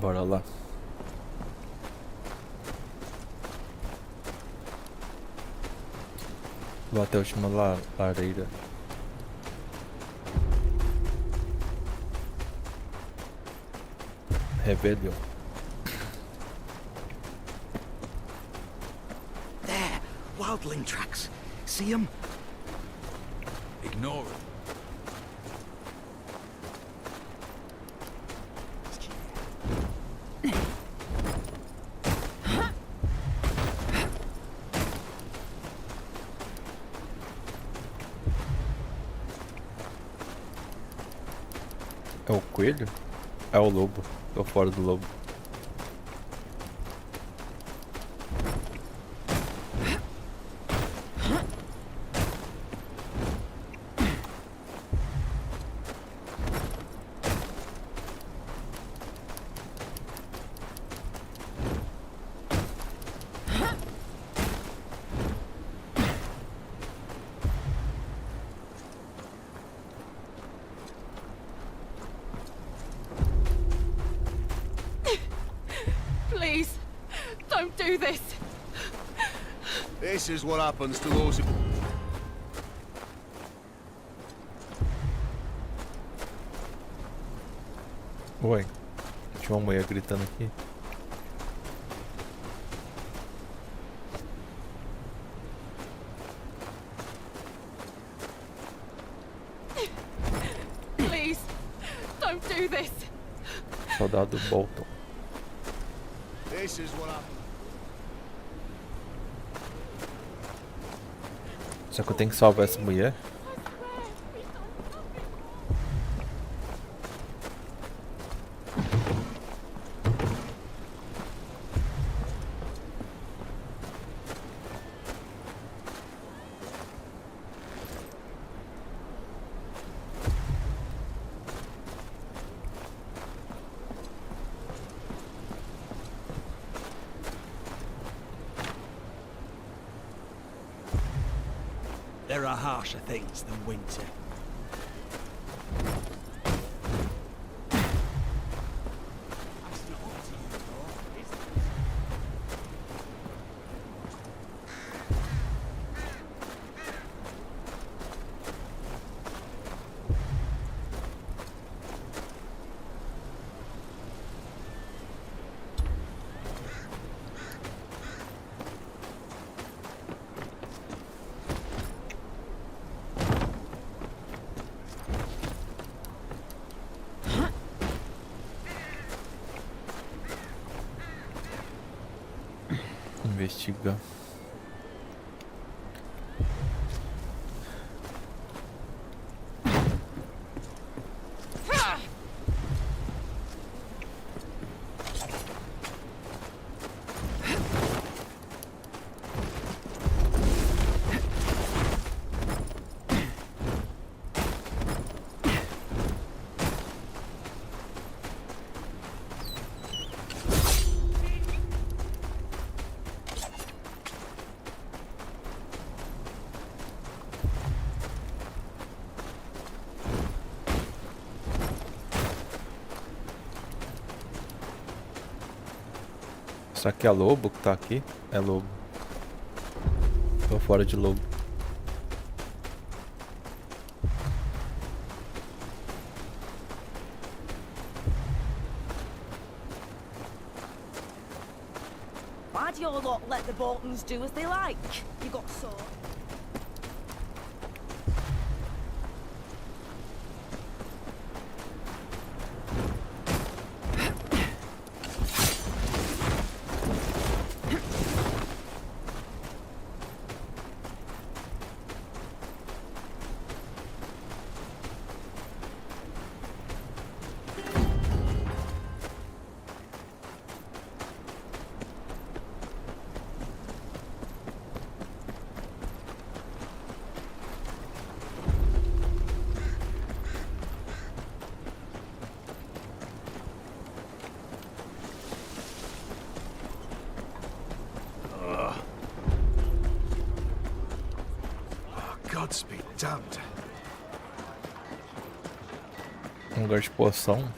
Bora lá. Vou até a última lareira. Rebelião. There, wildling tracks. See them? Ignore it. É o coelho? É o lobo. Tô fora do lobo. Please, don't do this. This is what happens to those who... Ué, tinha uma mulher gritando aqui. Please, don't do this. Soldado Bolton. This is what happens... Só que eu tenho que salvar essa mulher. There are harsher things than winter. Investigar. Será que é lobo que tá aqui? É lobo. Tô fora de lobo. Why do your lot let the Boltons do as they like? You got so... Gods be damned. Um lugar de poção.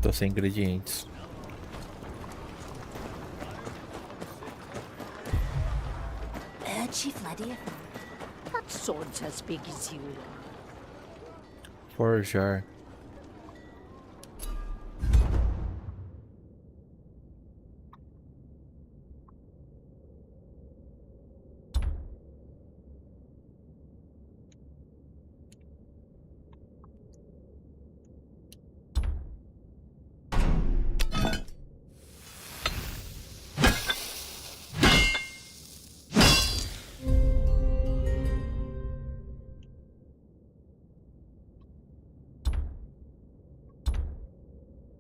Tô sem ingredientes. Chief Laddie, that sword's as big as you. Forjar.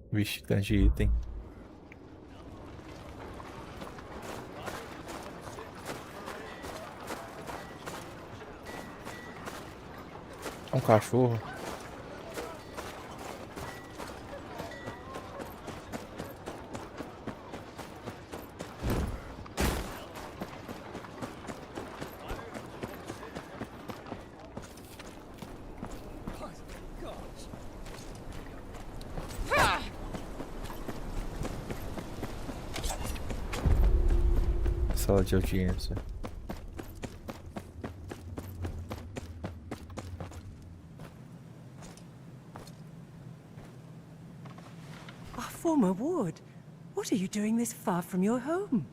Vixe, tanto de item. Um cachorro. Sala de audiência. Our former ward, what are you doing this far from your home?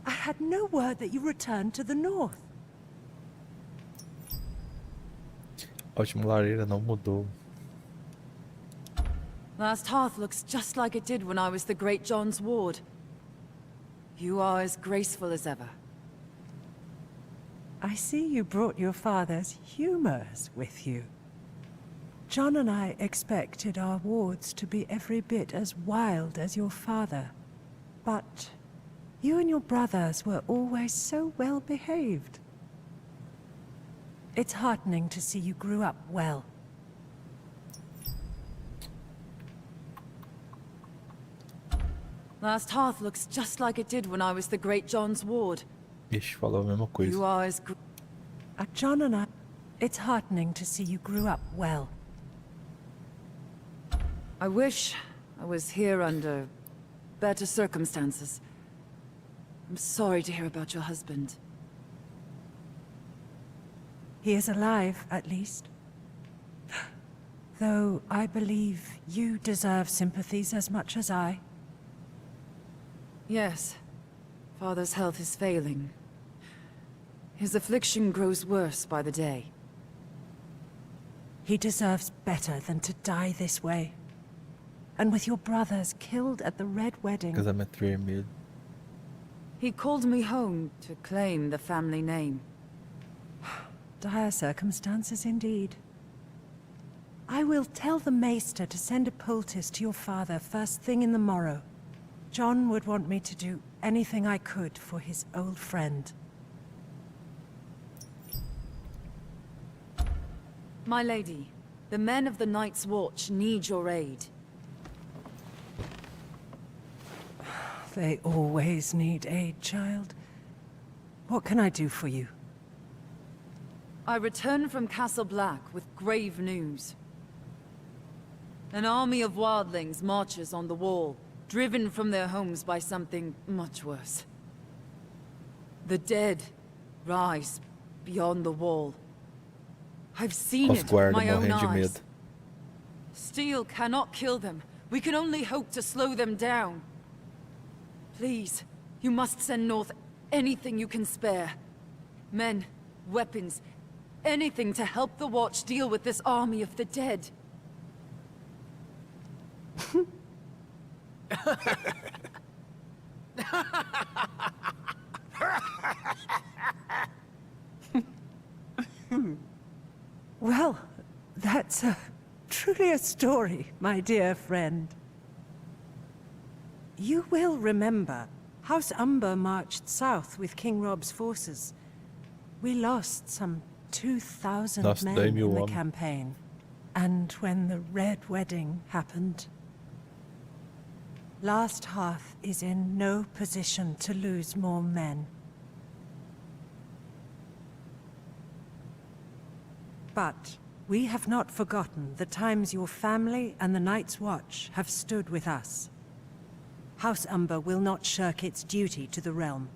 I had no word that you returned to the north. A última lareira não mudou. Last hearth looks just like it did when I was the Great John's ward. You are as graceful as ever. I see you brought your father's humors with you. John and I expected our wards to be every bit as wild as your father. But you and your brothers were always so well behaved. It's heartening to see you grew up well. Last hearth looks just like it did when I was the Great John's ward. Ixi, falou a mesma coisa. You are as John and I... It's heartening to see you grew up well. I wish I was here under better circumstances. I'm sorry to hear about your husband. He is alive, at least. Though I believe you deserve sympathies as much as I. Yes. Father's health is failing. His affliction grows worse by the day. He deserves better than to die this way. And with your brothers killed at the Red Wedding... Casamento vermelho. He called me home to claim the family name. Dire circumstances indeed. I will tell the Maester to send a poultice to your father first thing in the morrow. John would want me to do anything I could for his old friend. My lady, the men of the Night's Watch need your aid. They always need aid, child. What can I do for you? I return from Castle Black with grave news. An army of wildlings marches on the wall, driven from their homes by something much worse. The dead rise beyond the wall. I've seen Os it with guardas my own morrendo de eyes. medo. Steel cannot kill them. We can only hope to slow them down. Please, you must send north anything you can spare. Men, weapons, anything to help the Watch deal with this army of the dead. Well, that's truly a story, my dear friend. You will remember, House Umber marched south with King Rob's forces. We lost some 2,000 Lost men 2,000 in the homens. campaign. And when the Red Wedding happened, Last Hearth is in no position to lose more men. But We have not forgotten the times your family and the Night's Watch have stood with us. House Umber will not shirk its duty to the realm.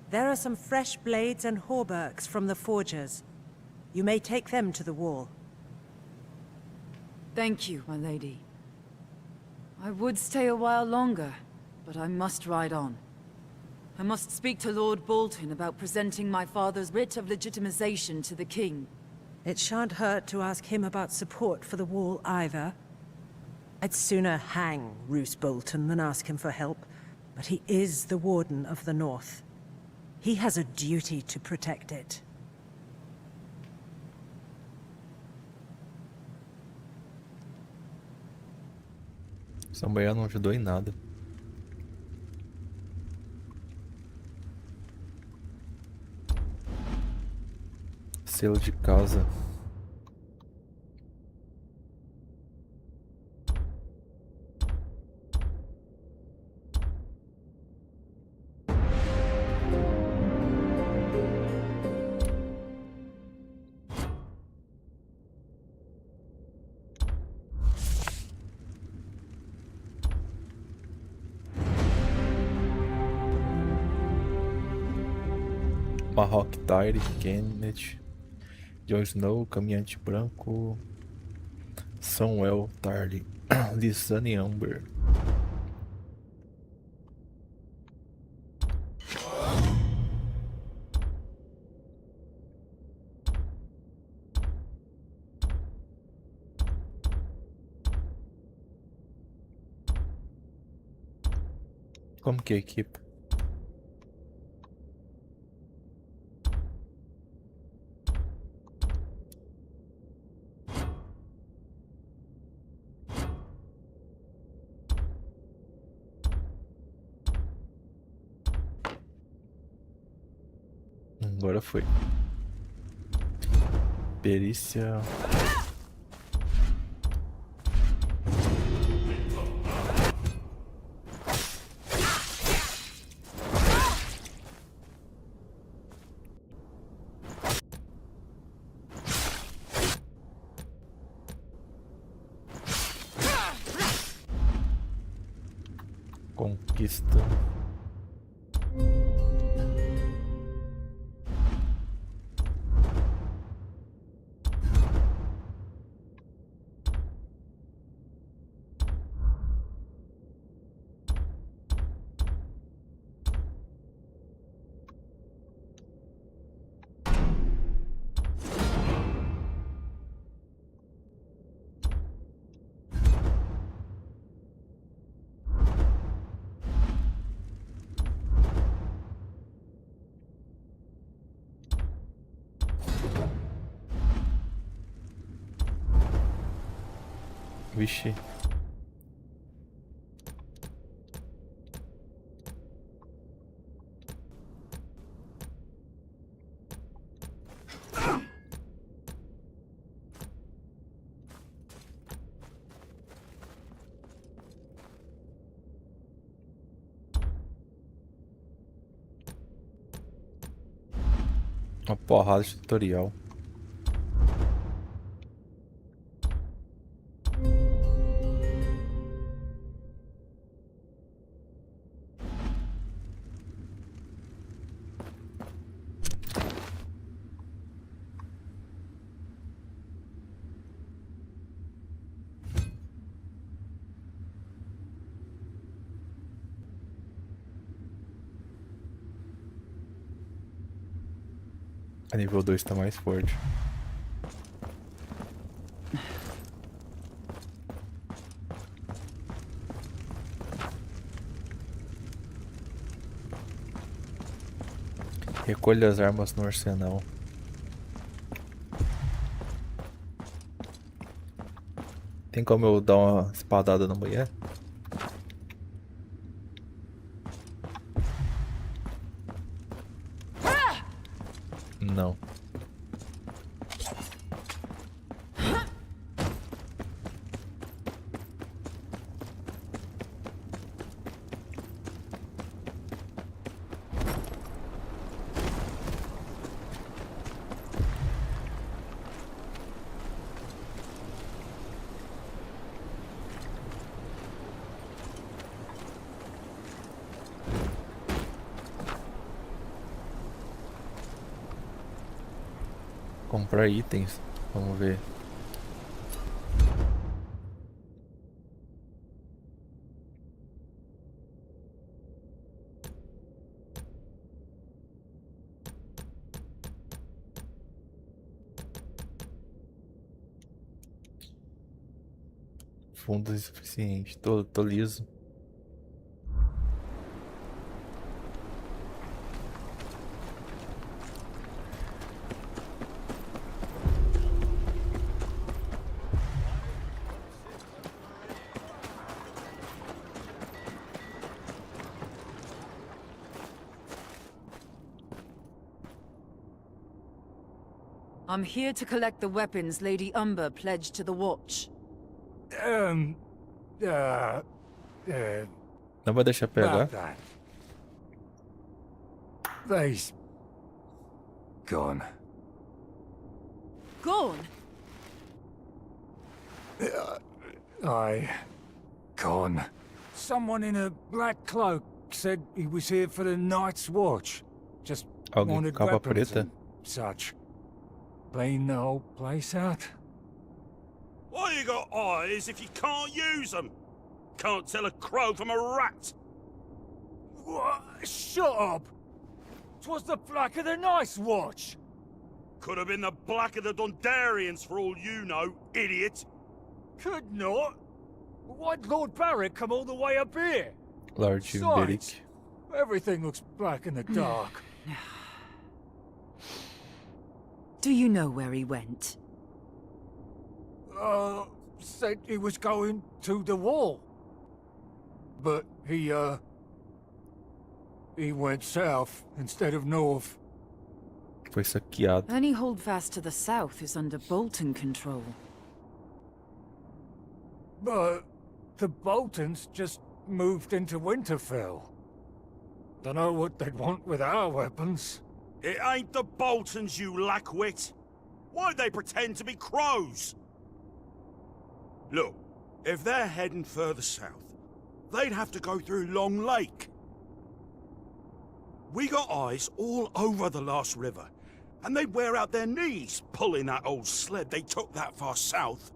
There are some fresh blades and hauberks from the forgers. You may take them to the wall. Thank you, my lady. I would stay a while longer, but I must ride on. I must speak to Lord Bolton about presenting my father's writ of legitimization to the king. It shan't hurt to ask him about support for the wall either. I'd sooner hang Roose Bolton than ask him for help, but he is the Warden of the North. He has a duty to protect it. Essa mulher não ajudou em nada. Selo de casa. Marrock Tire, Kenneth, Jon Snow, Caminhante Branco, Samuel Tarly, Lysane Amber. Como que é a equipe? Agora foi. Perícia. Conquista. Vixe. Uma porrada de tutorial. A nível 2 tá mais forte. Recolha as armas no arsenal. Tem como eu dar uma espadada na mulher? Não. Comprar itens. Vamos ver. Fundos insuficientes. Tô liso. I'm here to collect the weapons Lady Umber pledged to the Watch. Não vai deixar pegar. About that. They's gone. Gone? Gone. Someone in a black cloak said he was here for the night's watch. Just Alguém com wanted capa weapons preta. and such. Clean the whole place out. Why you got eyes if you can't use them? Can't tell a crow from a rat. What? Shut up! 'Twas the Black of the Night's watch! Could have been the Black of the Dondarians for all you know, idiot. Could not. Why'd Lord Barrett come all the way up here? Lord Besides, Beric. everything looks black in the dark. Do you know where he went? Said he was going to the wall. But he went south instead of north. Foi saqueado. Any holdfast to the south is under Bolton control. But the Boltons just moved into Winterfell. Dunno what they'd want with our weapons. It ain't the Boltons, you lackwit. Why'd they pretend to be crows? Look, if they're heading further south, they'd have to go through Long Lake. We got eyes all over the last river, and they'd wear out their knees pulling that old sled they took that far south.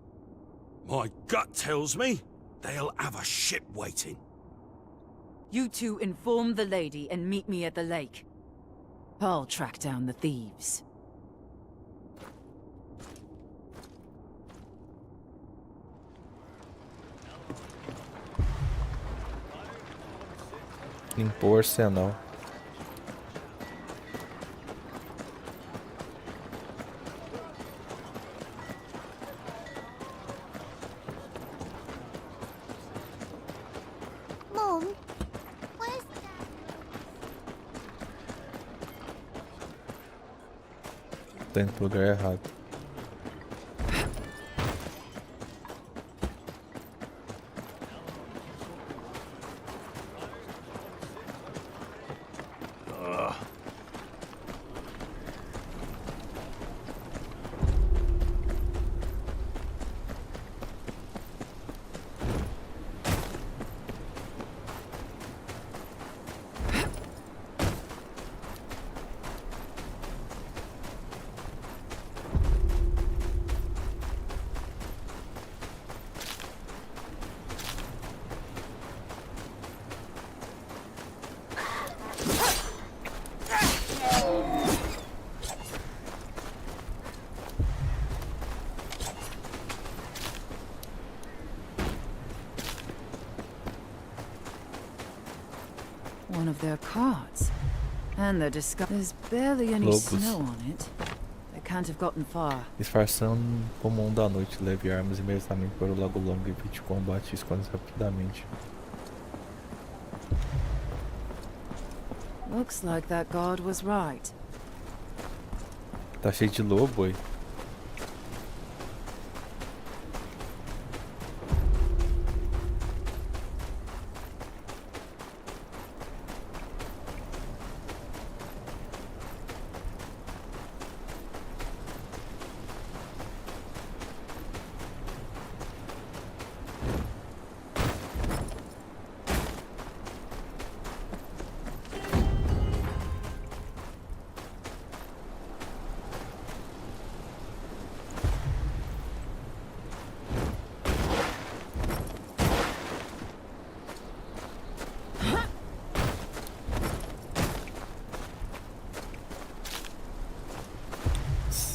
My gut tells me they'll have a ship waiting. You two inform the lady and meet me at the lake. I'll track down the thieves. Limpou o arsenal. Mom, where's Dad? Tá indo pro lugar errado. One of their carts. And they're There's barely any Lobos. snow on it. They can't have gotten far. Disfarçando como um da noite, leve armas imediatamente para o Lago Longo e evite o combate e esconde rapidamente. Looks like that guard was right. Tá cheio de lobo aí.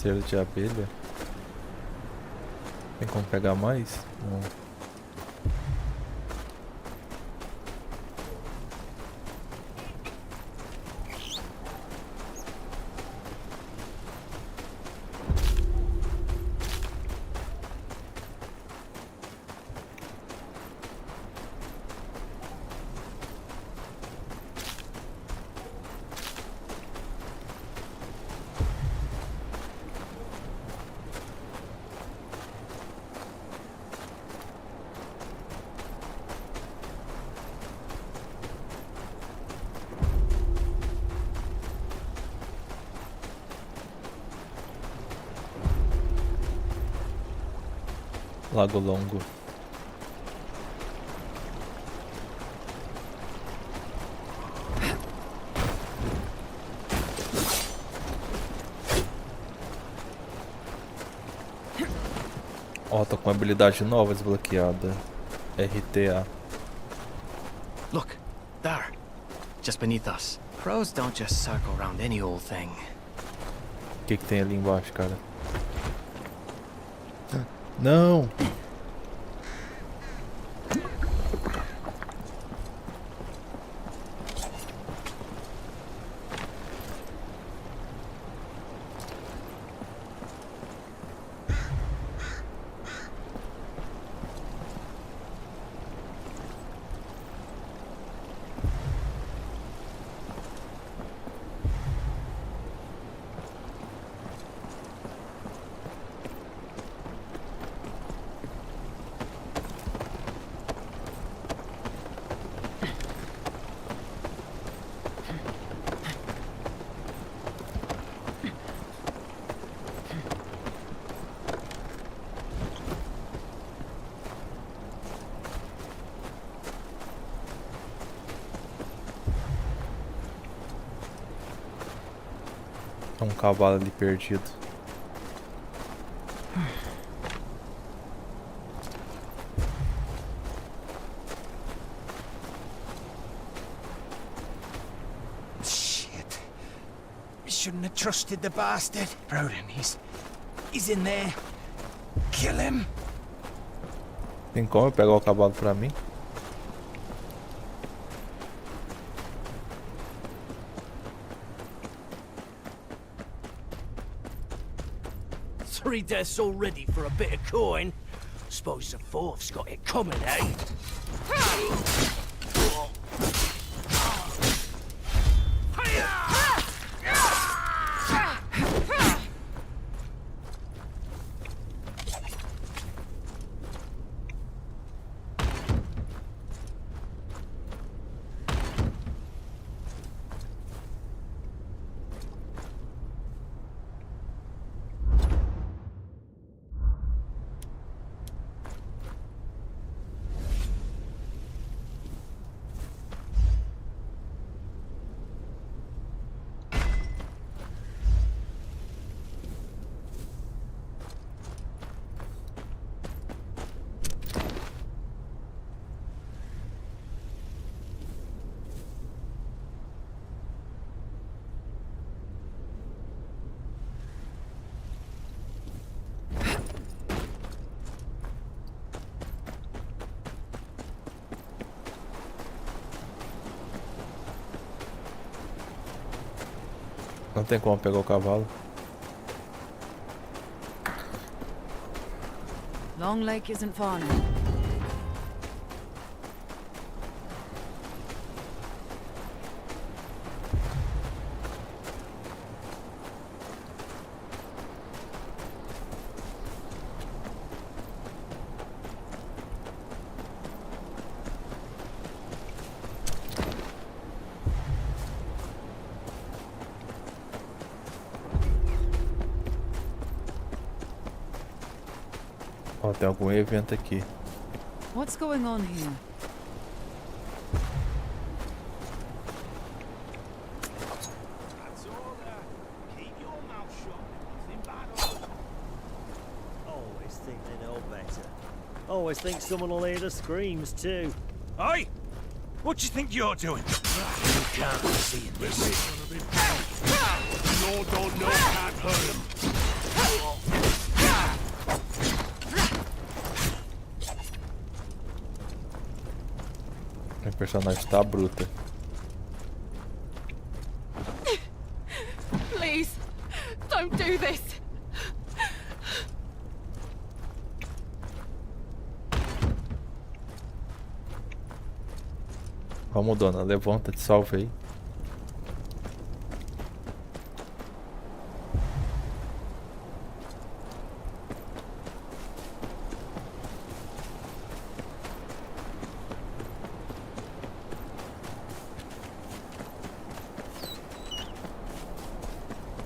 Cera de abelha. Tem como pegar mais? Não. Lago Longo. Ó, tô com uma habilidade nova desbloqueada. RTA. Look, there. Just beneath us. Crows don't just circle around any old thing. O que que tem ali embaixo, cara? Não! Tem um cavalo ali perdido. Shit. Shouldn't have trusted the bastard. Broden, he's in there. Kill him. Tem como eu pegar o cavalo pra mim? Three deaths already for a bit of coin. Suppose the fourth's got it coming, eh? Não tem como pegar o cavalo. Long Lake isn't far now. Ó, tem algum evento aqui. What's going on here? That's all there. Keep your mouth shut. Nothing bad on. Always think they know better. Always think someone will hear the screams too. Hey! What do you think you're doing? You can't be seeing this. Lord don't know can't hurt him. Meu personagem tá bruta. Please, don't do this. Vamos, dona, levanta, te salvei.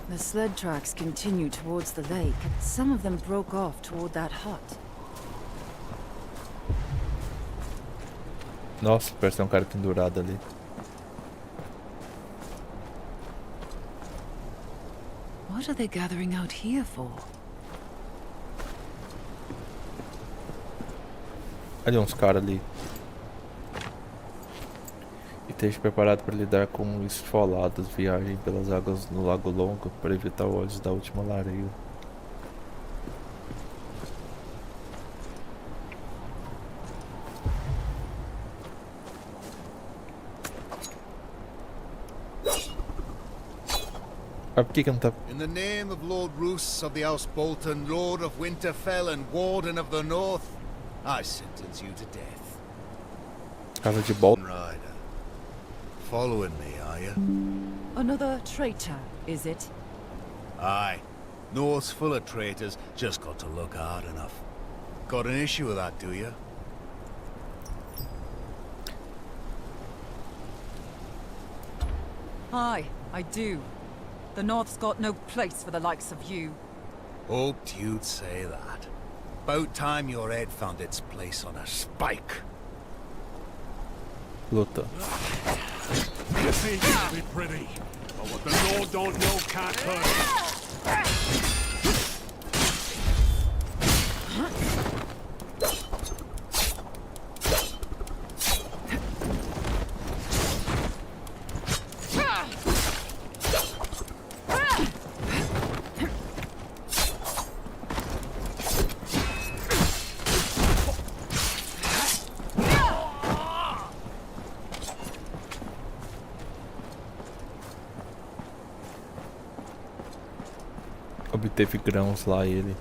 The sled tracks continue towards the lake. Some of them broke off toward that hut. Nossa, parece ter um cara pendurado ali. What are they gathering out here for? Ali uns caras ali. Esteja preparado para lidar com esfolados. Viagem pelas águas do Lago Longo para evitar olhos da última lareira. Ah, por que não tá... In the name of Lord Roos of the House Bolton, Lord of Winterfell and Warden of the North, I sentence you to death. Casa de Bolton. Rider. Following me, are you? Another traitor, is it? Aye. North's full of traitors, just got to look hard enough. Got an issue with that, do you? Aye, I do. The North's got no place for the likes of you. Hoped you'd say that. About time your head found its place on a spike. Luta. This ain't gonna be pretty. But what the Lord don't know can't hurt. Obteve grãos lá ele.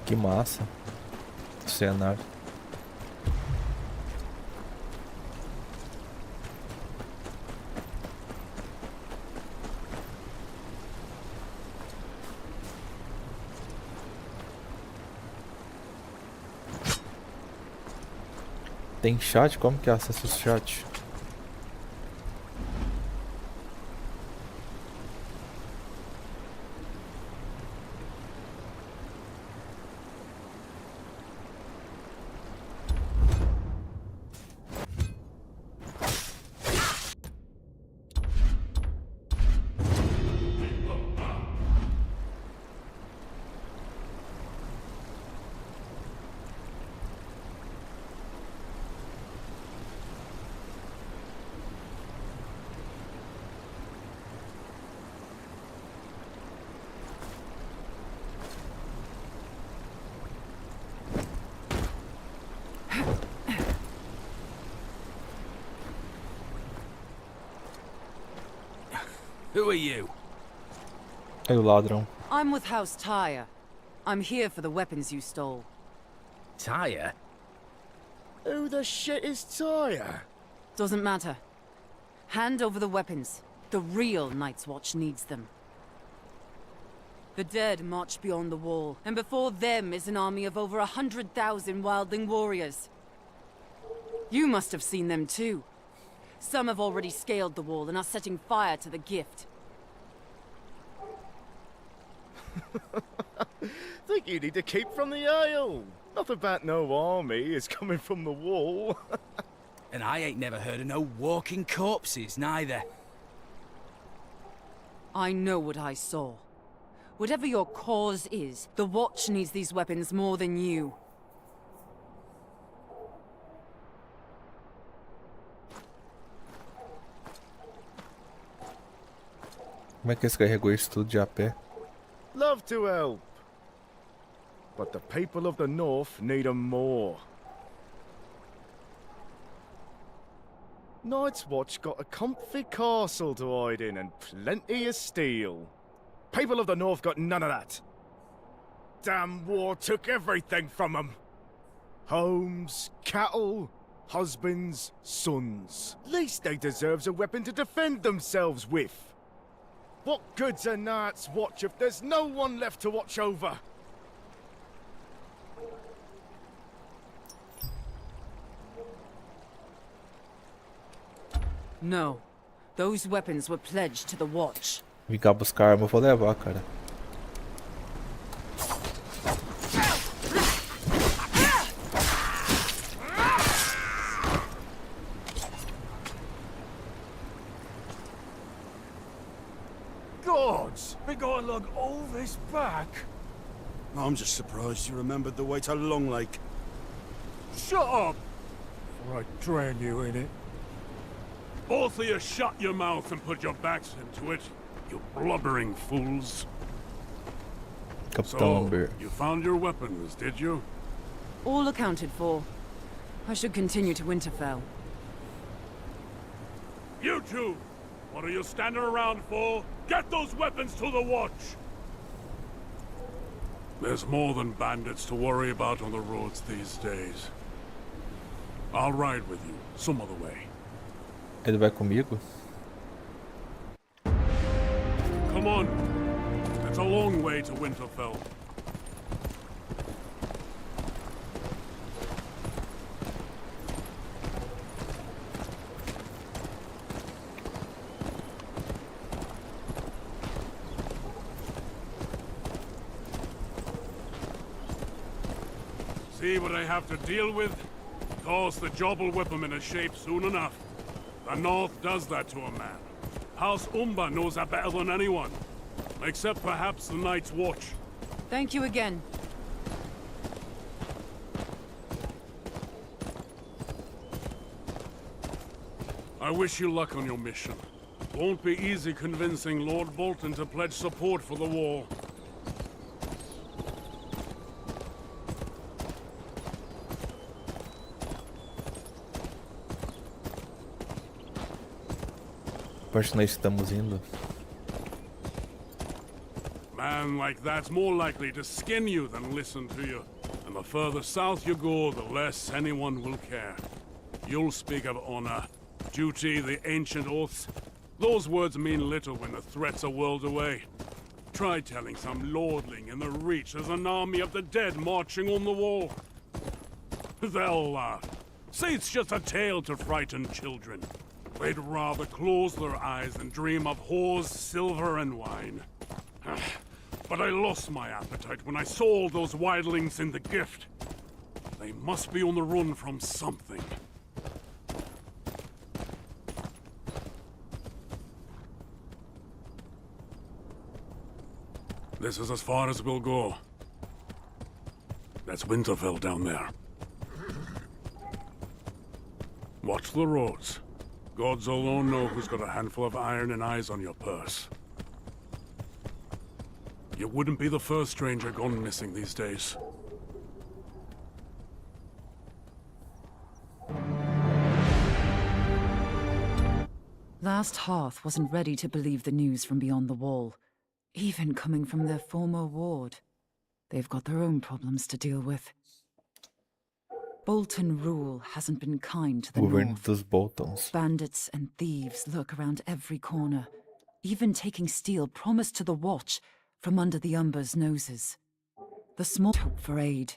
Que massa. O cenário. Tem chat? Como que é acesso ao chat? Who are you? Aí o ladrão. I'm with House Tyre. I'm here for the weapons you stole. Tyre? Who the shit is Tyre? Doesn't matter. Hand over the weapons. The real Night's Watch needs them. The dead march beyond the wall, and before them is an army of over 100,000 wildling warriors. You must have seen them too. Some have already scaled the wall and are setting fire to the gift. Think You need to keep from the Isle. Not about no army is coming from the wall. And I ain't never heard of no walking corpses, neither. I know what I saw. Whatever your cause is, the Watch needs these weapons more than you. Como é que eles carregou isso tudo de a pé? Love to help. But the people of the north need 'em more. Night's Watch got a comfy castle to hide in and plenty of steel. People of the north got none of that. Damn war took everything from 'em. Homes, cattle, husbands, sons. Least they deserves a weapon to defend themselves with. What good's a Night's Watch if there's no one left to watch over? No. Those weapons were pledged to the Watch. Vim cá buscar arma, eu vou levar, cara. Gods, we gotta lug all this back. I'm just surprised you remembered the way to Long Lake. Shut up! Or I drown you in it. Both of you shut your mouth and put your backs into it, you blubbering fools. Capitão So, Amber. you found your weapons, did you? All accounted for. I should continue to Winterfell. You two! What are you standing around for? Get those weapons to the Watch! There's more than bandits to worry about on the roads these days. I'll ride with you, some other way. Ele vai comigo? Come on. It's a long way to Winterfell. See what I have to deal with? Of course, the job will whip him into shape soon enough. The North does that to a man. House Umba knows that better than anyone. Except perhaps the Night's Watch. Thank you again. I wish you luck on your mission. Won't be easy convincing Lord Bolton to pledge support for the war. Parte nós estamos indo. Man like that's more likely to skin you than listen to you. And the further south you go, the less anyone will care. You'll speak of honor, duty, the ancient oaths. Those words mean little when the threat's a world away. Try telling some lordling in the Reach there's an army of the dead marching on the wall. They'll laugh. Say it's just a tale to frighten children. They'd rather close their eyes than dream of whores, silver, and wine. But I lost my appetite when I saw all those wildlings in the gift. They must be on the run from something. This is as far as we'll go. That's Winterfell down there. Watch the roads. Gods alone know who's got a handful of iron and eyes on your purse. You wouldn't be the first stranger gone missing these days. Last Hearth wasn't ready to believe the news from beyond the wall, even coming from their former ward. They've got their own problems to deal with. Bolton rule hasn't been kind to the Governo north. dos Boltons. Bandits and thieves lurk around every corner, even taking steel promised to the Watch from under the Umber's noses. The small hope for aid.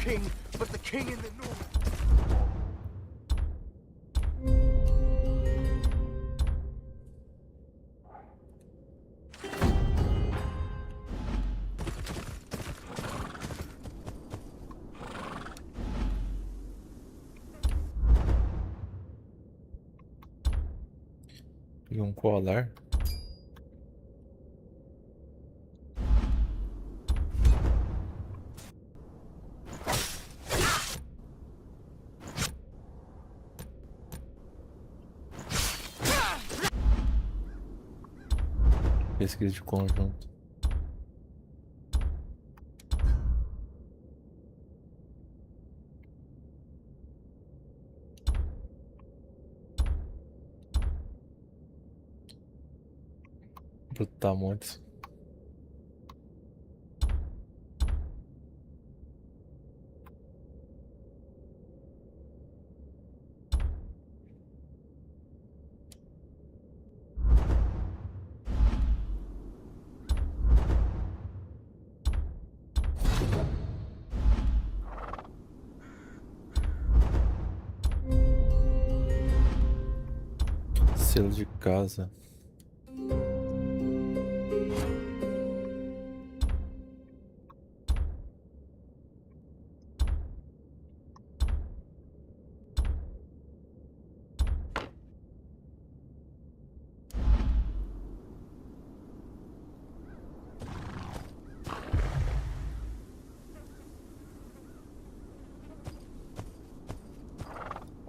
king, but the king in the north. E um colar. Pesquisa de conjunto. Brutamontes. Selo de casa.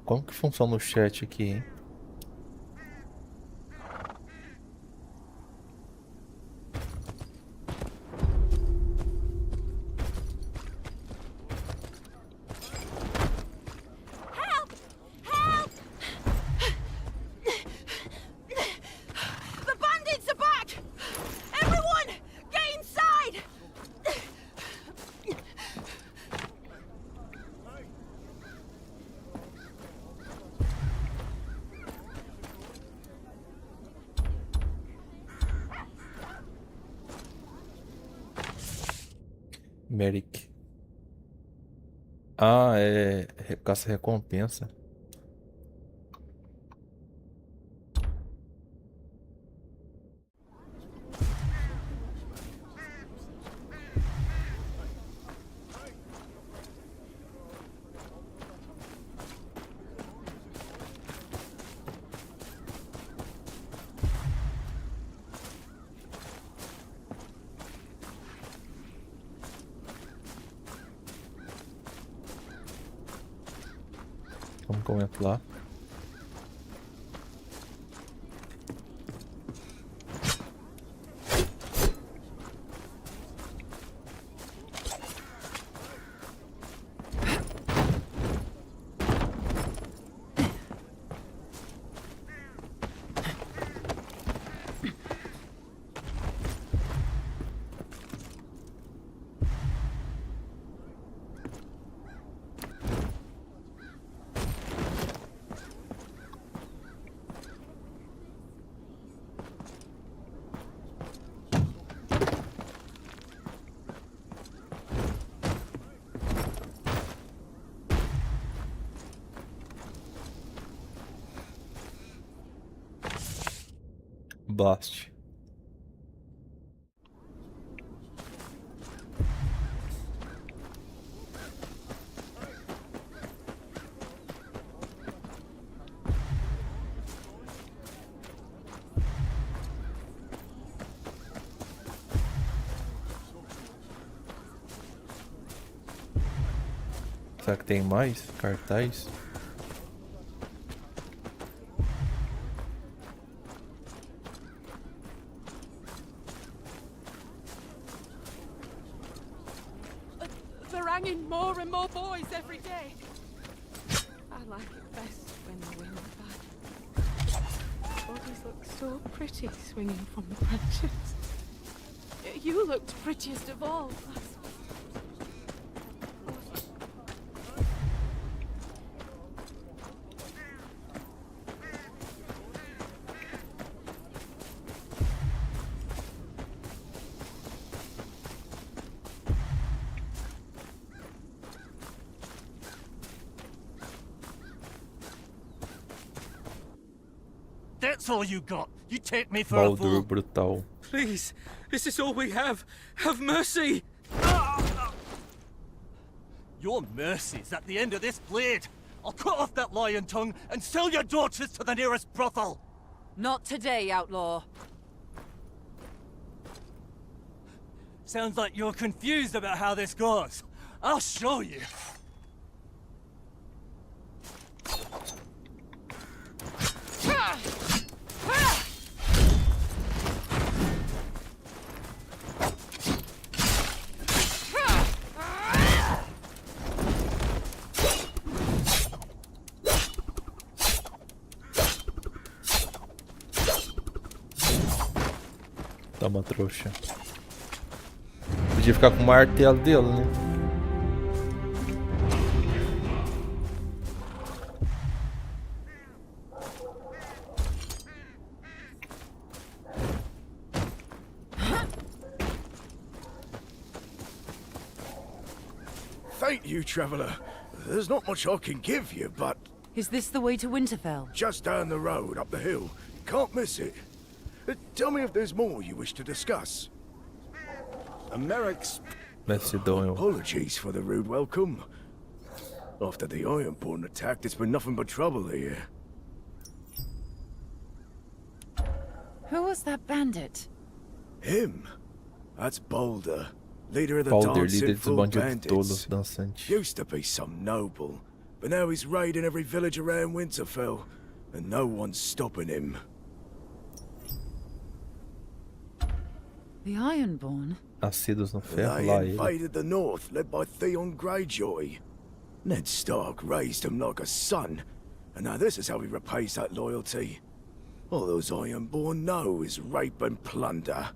Como que funciona o chat aqui, hein? Help! Help! The bandits are back! Everyone, get inside! Merrick. Ah, é caça-recompensa. Como que eu entro lá? Blast. Será que tem mais cartaz? They're hanging more and more boys every day. I like it best when the wind's bad. Bodies look so pretty swinging from the branches. You looked prettiest of all. That's all you got. You take me for a Baldur fool. brutal. Please, this is all we have. Have mercy. Your mercy's at the end of this blade. I'll cut off that lion tongue and sell your daughters to the nearest brothel. Not today, outlaw. Sounds like you're confused about how this goes. I'll show you. Toma, trouxa. Podia ficar com o martelo dele, né? Thank you, traveller. There's not much I can give you, but... Is this the way to Winterfell? Just down the road, up the hill. Can't miss it. Tell me if there's more you wish to discuss. Merrick's... Apologies for the rude welcome. After the Ironborn attack, it's been nothing but trouble here. Who was that bandit? Him? That's Baldur, leader of the Baldur, líder dancing dos fool bandidos tolos bandits. dançantes. Used to be some noble, but now he's raiding every village around Winterfell, and no one's stopping him. The Ironborn? Nascidos no ferro, They lá ele. invaded the north, led by Theon Greyjoy. Ned Stark raised him like a son, and now this is how he repays that loyalty. All those Ironborn know is rape and plunder.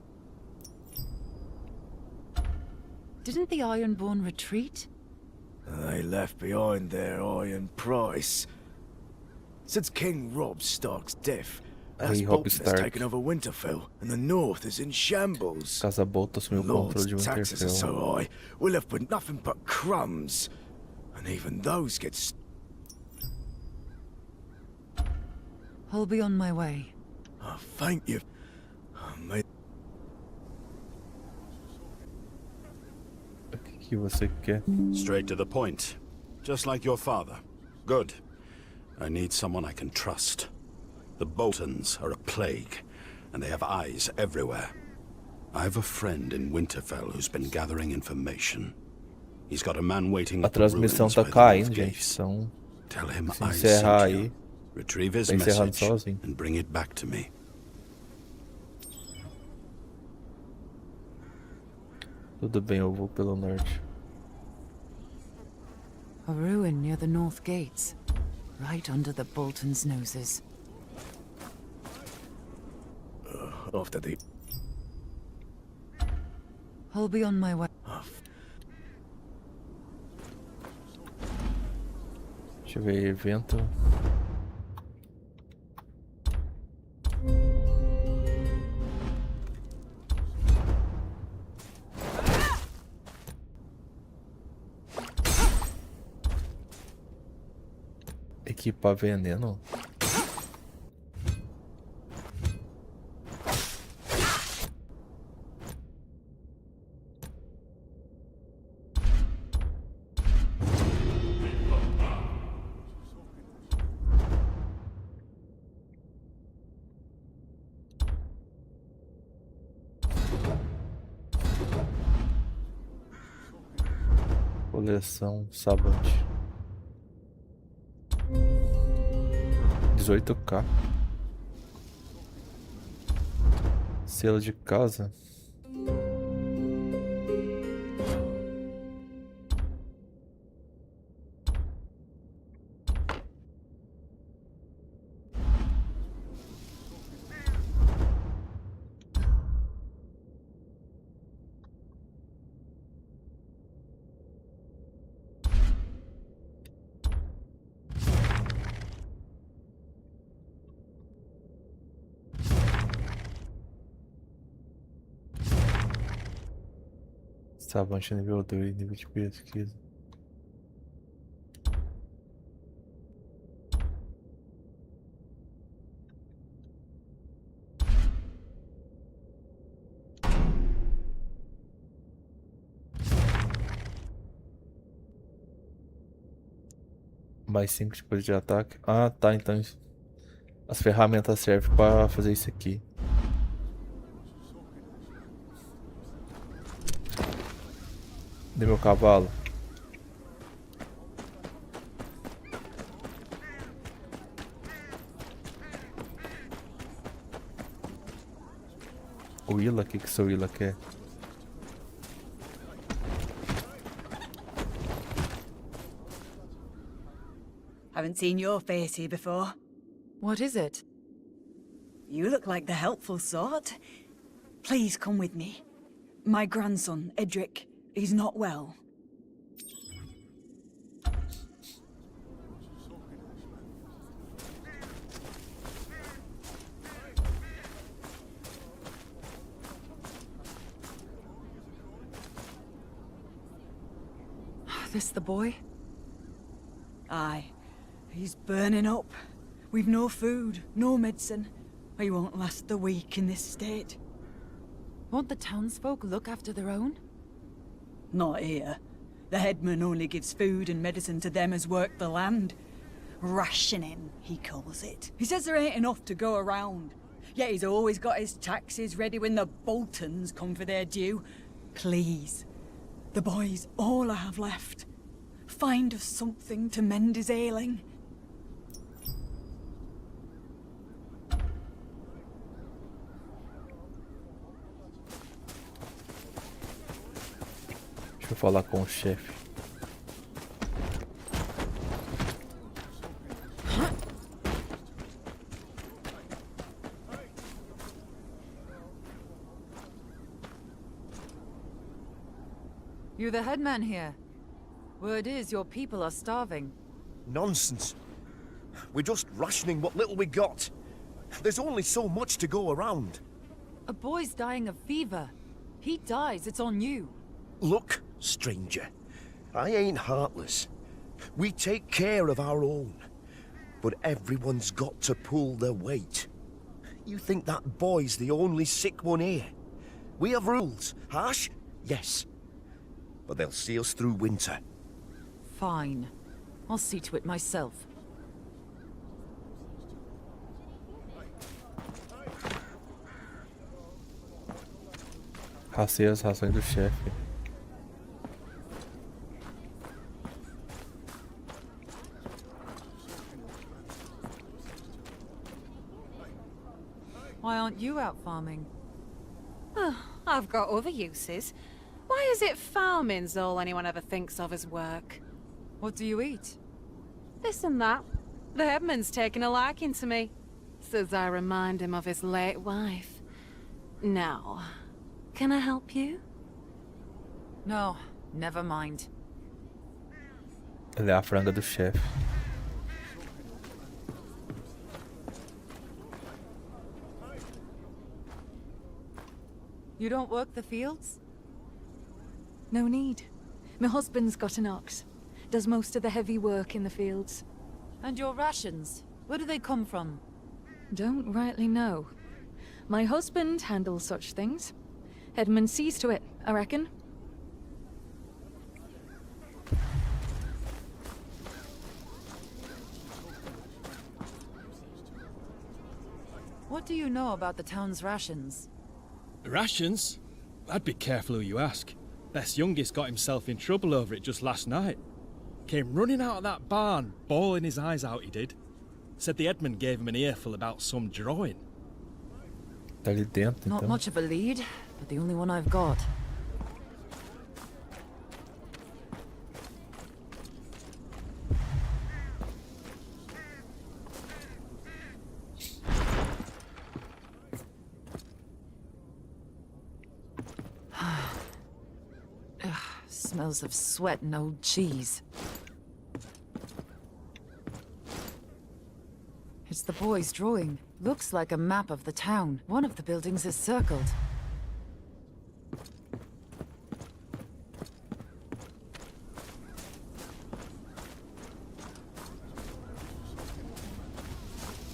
Didn't the Ironborn retreat? They left behind their iron price. Since King Robb Stark's death, Aí Robb Bolton has Stark. taken over Winterfell, and the north is in shambles. Casa Bolton assumiu o controle de Lord's taxes are Winterfell. so high, we're left with nothing but crumbs. And even those get... I'll be on my way. Oh, thank you. Oh, mate. O que você quer? Straight to the point. Just like your father. Good. I need someone I can trust. The Boltons are a plague, and they have eyes everywhere. I have a friend in Winterfell who's been gathering information. He's got a man waiting A at the transmissão ruins tá by the caindo, north gente. gate. Então, Tell him se I encerrar sent aí, you. Retrieve his tá encerrado message sozinho. and bring it back to me. Tudo bem, eu vou pelo norte. A ruin near the north gates. Right under the Boltons' noses. After the... I'll be on my way. Deixa eu ver, evento. Equipar veneno. Coleção sabante. 18k. Selo de casa. Sabante nível 2, nível de pesquisa. Mais 5 tipos de ataque. Ah, tá. Então as ferramentas servem pra fazer isso aqui. Dê meu cavalo. O Willa, o que seu Willa quer? Haven't seen your face here before. What is it? You look like the helpful sort. Please come with me. My grandson, Edric, he's not well. This the boy? Aye. He's burning up. We've no food, no medicine. He won't last the week in this state. Won't the townsfolk look after their own? Not here. The headman only gives food and medicine to them as work the land. Rationing, he calls it. He says there ain't enough to go around. Yet he's always got his taxes ready when the Boltons come for their due. Please. The boy's all I have left. Find us something to mend his ailing. Deixa eu falar com o chefe. You the headman here? Word is your people are starving. Nonsense. We're just rationing what little we got. There's only so much to go around. A boy's dying of fever. He dies, it's on you. Look, stranger, I ain't heartless. We take care of our own. But everyone's got to pull their weight. You think that boy's the only sick one here? We have rules. Harsh? Yes. But they'll see us through winter. Fine. I'll see to it myself. Racei as rações do chefe. Why aren't you out farming? Oh, I've got other uses. Why is it farming's all anyone ever thinks of as work? What do you eat? This and that. The headman's taken a liking to me. Says I remind him of his late wife. Now, can I help you? No, never mind. Ele é a franga do chefe. You don't work the fields? No need. My husband's got an ox. Does most of the heavy work in the fields. And your rations? Where do they come from? Don't rightly know. My husband handles such things. Headman sees to it, I reckon. What do you know about the town's rations? Rations? I'd be careful who you ask. Bess youngest got himself in trouble over it just last night. Came running out of that barn, bawling his eyes out, he did. Said the headman gave him an earful about some drawing. Tá ali dentro, Not então. much of a lead, but the only one I've got. Ugh, smells of sweat and old cheese. It's the boy's drawing. Looks like a map of the town. One of the buildings is circled.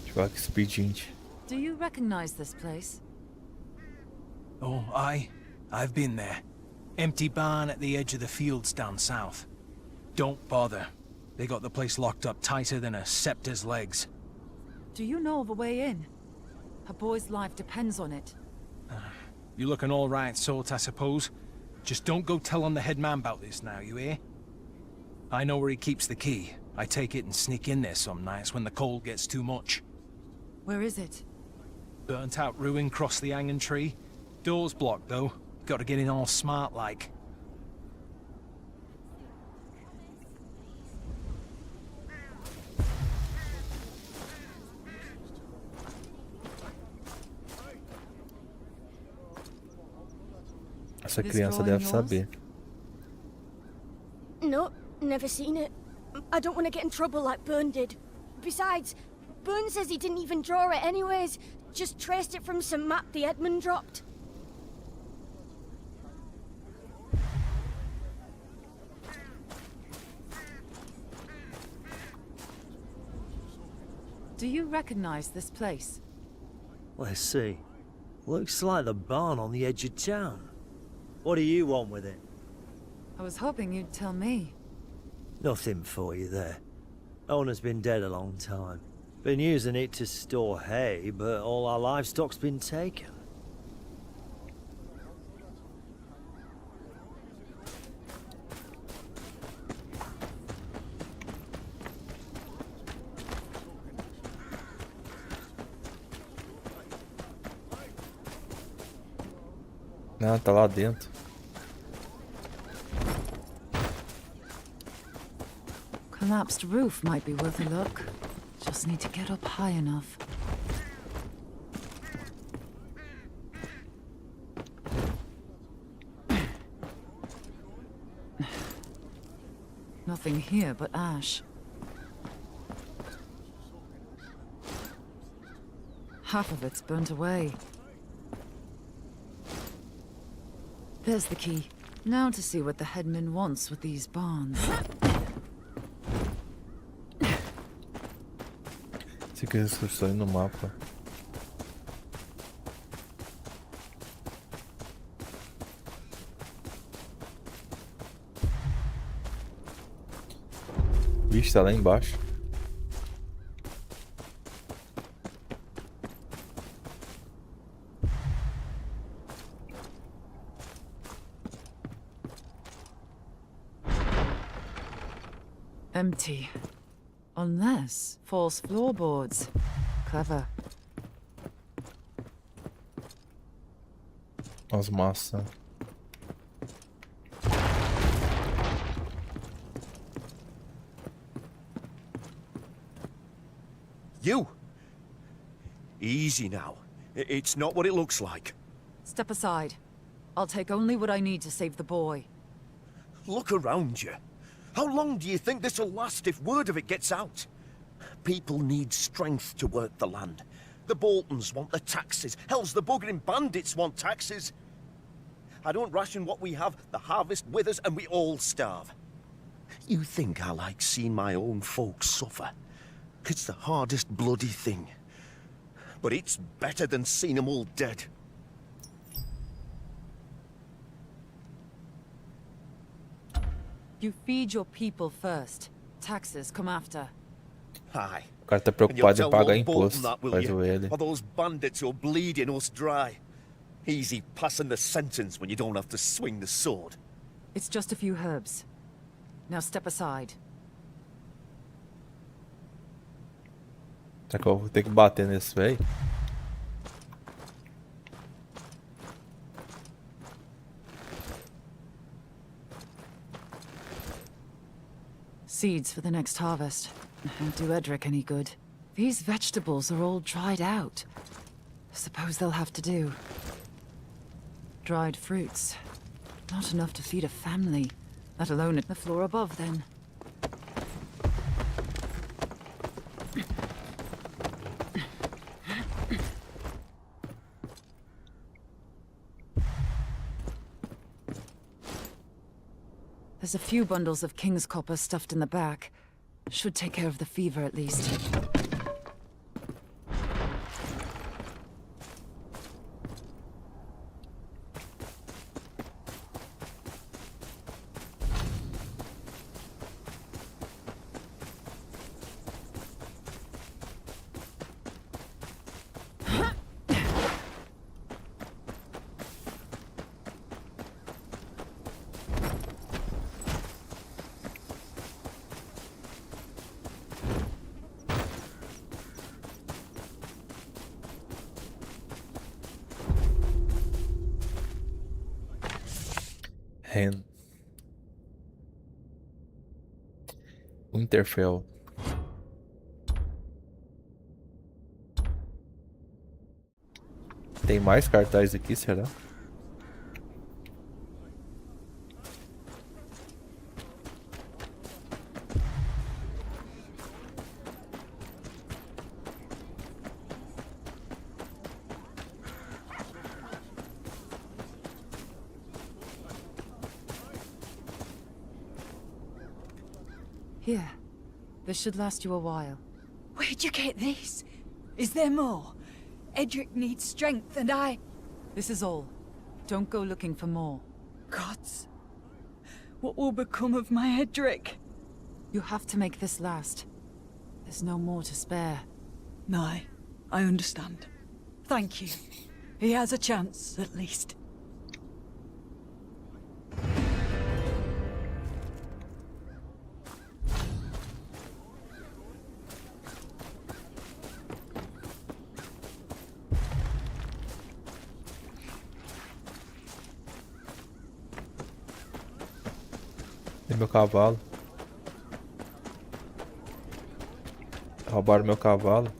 Tipo, expediente. Do you recognize this place? Oh, aye. I've been there. Empty barn at the edge of the fields down south. Don't bother. They got the place locked up tighter than a scepter's legs. Do you know of a way in? A boy's life depends on it. You look an all right sort, I suppose. Just don't go tell on the head man about this now, you hear? I know where he keeps the key. I take it and sneak in there some nights when the cold gets too much. Where is it? Burnt out ruin cross the hanging tree. Door's blocked, though. Got to get in all smart like. Essa criança deve saber. No, never seen it. I don't want to get in trouble like Byrne did. Besides, Byrne says he didn't even draw it anyways. Just traced it from some map the Edmund dropped. Do you recognize this place? Let's see. Looks like the barn on the edge of town. What do you want with it? I was hoping you'd tell me. Nothing for you there. Owner's been dead a long time. Been using it to store hay, but all our livestock's been taken. Ah, tá lá dentro. Collapsed roof might be worth a look. Just need to get up high enough. Nothing here but ash. Half of it's burnt away. There's the key. Now to see what the headman wants with these barns. Siga as instruções no mapa. Vixe, tá lá embaixo. Empty. Unless false floorboards. Clever. As maçãs. You! Easy now. It's not what it looks like. Step aside. I'll take only what I need to save the boy. Look around you. How long do you think this'll last if word of it gets out? People need strength to work the land. The Boltons want the taxes. Hell's the buggering bandits want taxes. I don't ration what we have, the harvest withers, and we all starve. You think I like seeing my own folks suffer? It's the hardest bloody thing. But it's better than seeing them all dead. You feed your people first. Taxes come after. Aye. O cara tá preocupado em pagar imposto. Faz o ele. Or those bandits who are bleeding us dry. Easy passing the sentence when you don't have to swing the sword. It's just a few herbs. Now step aside. Será que eu vou ter que bater nesse velho? Seeds for the next harvest. Won't do Edric any good. These vegetables are all dried out. Suppose they'll have to do. Dried fruits. Not enough to feed a family, let alone the floor above then. There's a few bundles of king's copper stuffed in the back. Should take care of the fever at least. Ren. Winterfell. Tem mais cartaz aqui, será? Here. This should last you a while. Where'd you get this? Is there more? Edric needs strength, and I... This is all. Don't go looking for more. Gods. What will become of my Edric? You have to make this last. There's no more to spare. No, I understand. Thank you. He has a chance, at least. E meu cavalo? Roubaram meu cavalo.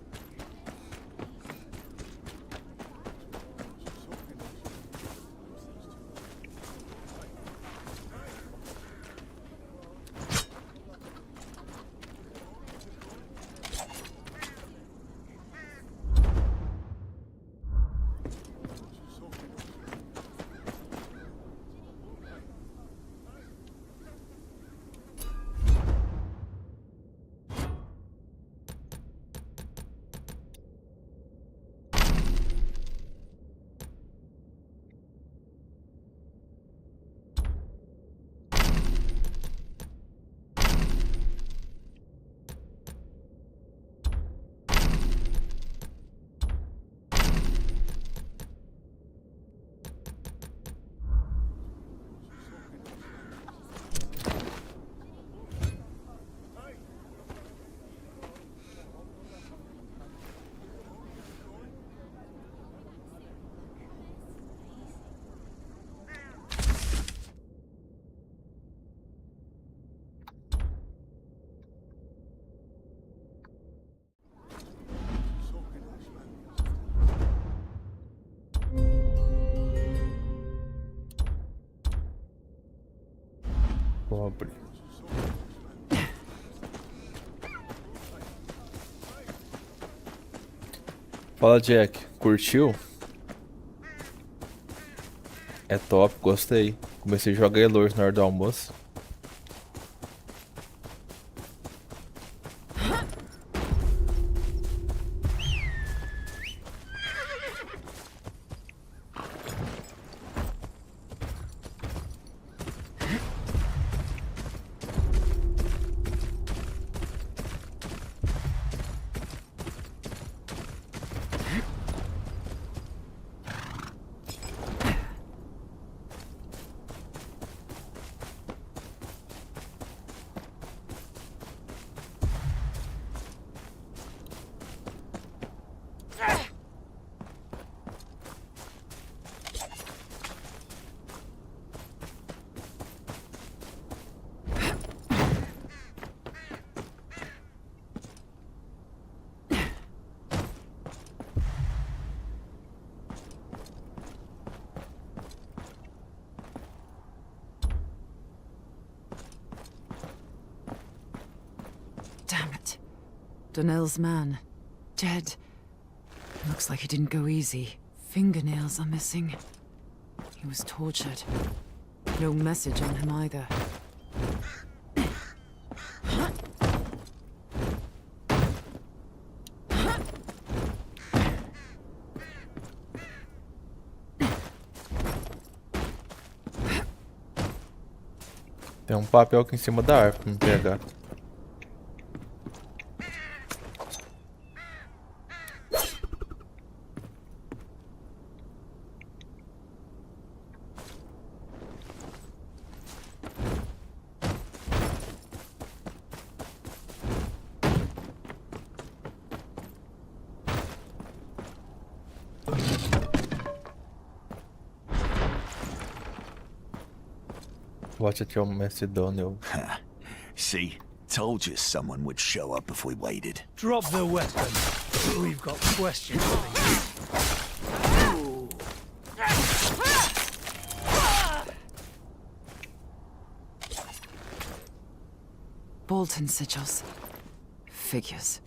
Pobre. Fala, Jack. Curtiu? É top, gostei. Comecei a jogar Elors na hora do almoço. Damn it. Donnell's man. Dead. Looks like he didn't go easy. Fingernails are missing. He was tortured. No message on him either. Tem papel aqui em cima da árvore pra me pegar. Watch it, your Macedonian. See? Told you someone would show up if we waited. Drop the weapon. We've got questions for you. Bolton sigils. Figures.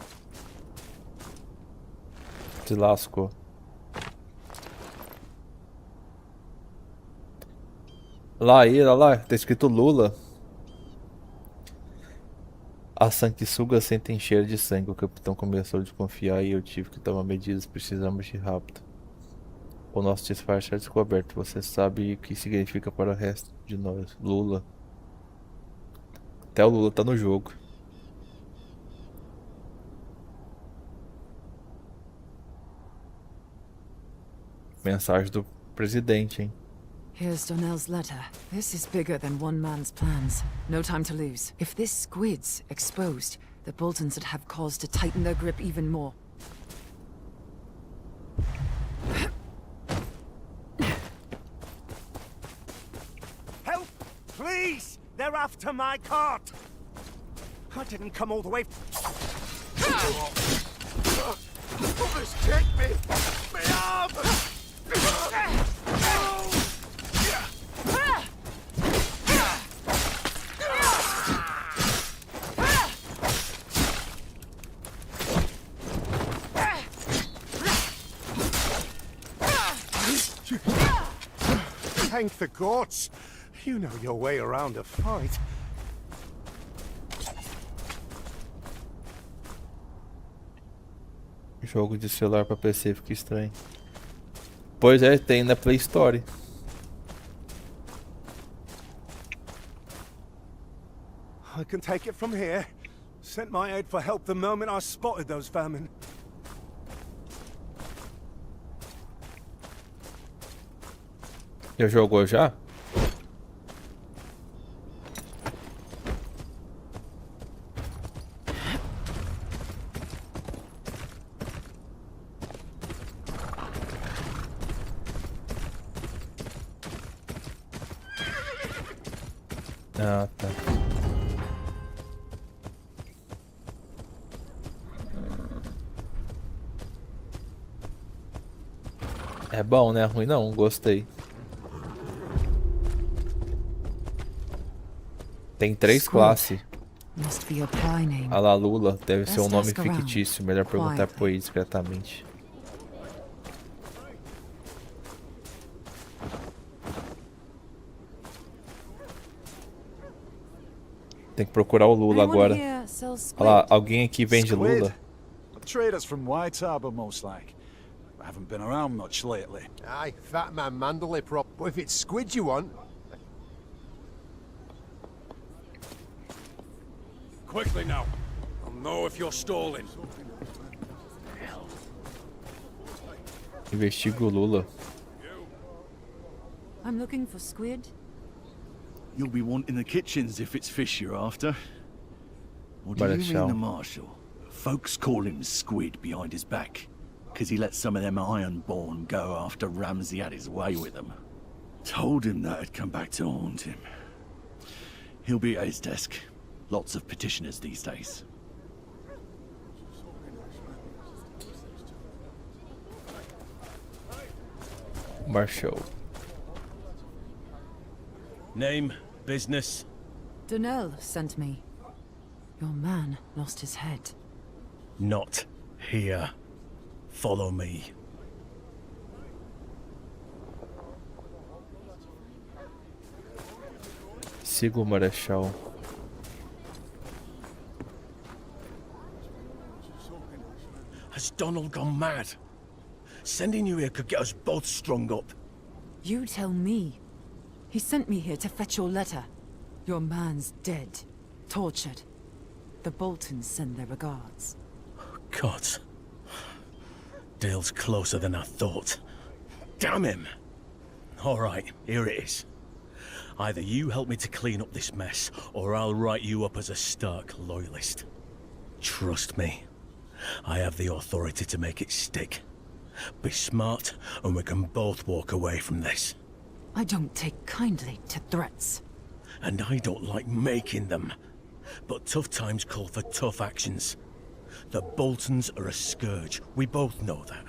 Se lascou. Lá ele, olha lá, tá escrito Lula. As sanguessugas sentem cheiro de sangue. O capitão começou a desconfiar e eu tive que tomar medidas. Precisamos de rápido. O nosso disfarce é descoberto. Você sabe o que significa para o resto de nós. Lula. Até o Lula tá no jogo. Mensagem do presidente, hein? Here's Donnell's letter. This is bigger than one man's plans. No time to lose. If this squid's exposed, the Boltons would have cause to tighten their grip even more. Help! Please! They're after my cart! I didn't come all the way... Others take me! Me arm! Thank the gods! You know your way around a fight. Jogo de celular pra PC fica estranho. Pois é, tem na Play Store. I can take it from here. Sent my aid for help the moment I spotted those vermin. Já jogou já? Ah, tá. É bom, né? Ruim não, gostei. Tem 3 classes. A la Lula deve ser um nome fictício. Melhor perguntar por ele discretamente. Tem que procurar o Lula agora. Olha lá, alguém aqui vende Lula? Traders from White Harbor, most like. I haven't been around much lately. Aye, fat man Mandalay prop. But if it's squid you want... Quickly now. I'll know if you're stalling. Investiga o Lula. I'm looking for squid. You'll be wanting the kitchens if it's fish you're after. Or do you mean the Marshal? Folks call him Squid behind his back, 'cause he let some of them Ironborn go after Ramsay had his way with them. Told him that had come back to haunt him. He'll be at his desk. Lots of petitioners these days. Marshal. Name, business? Donnell sent me. Your man lost his head. Not here. Follow me. Siga o Marechal. Has Donald gone mad? Sending you here could get us both strung up. You tell me. He sent me here to fetch your letter. Your man's dead. Tortured. The Boltons send their regards. God. Dale's closer than I thought. Damn him! Alright, here it is. Either you help me to clean up this mess, or I'll write you up as a Stark loyalist. Trust me. I have the authority to make it stick. Be smart, and we can both walk away from this. I don't take kindly to threats. and I don't like making them. But tough times call for tough actions. The Boltons are a scourge, we both know that.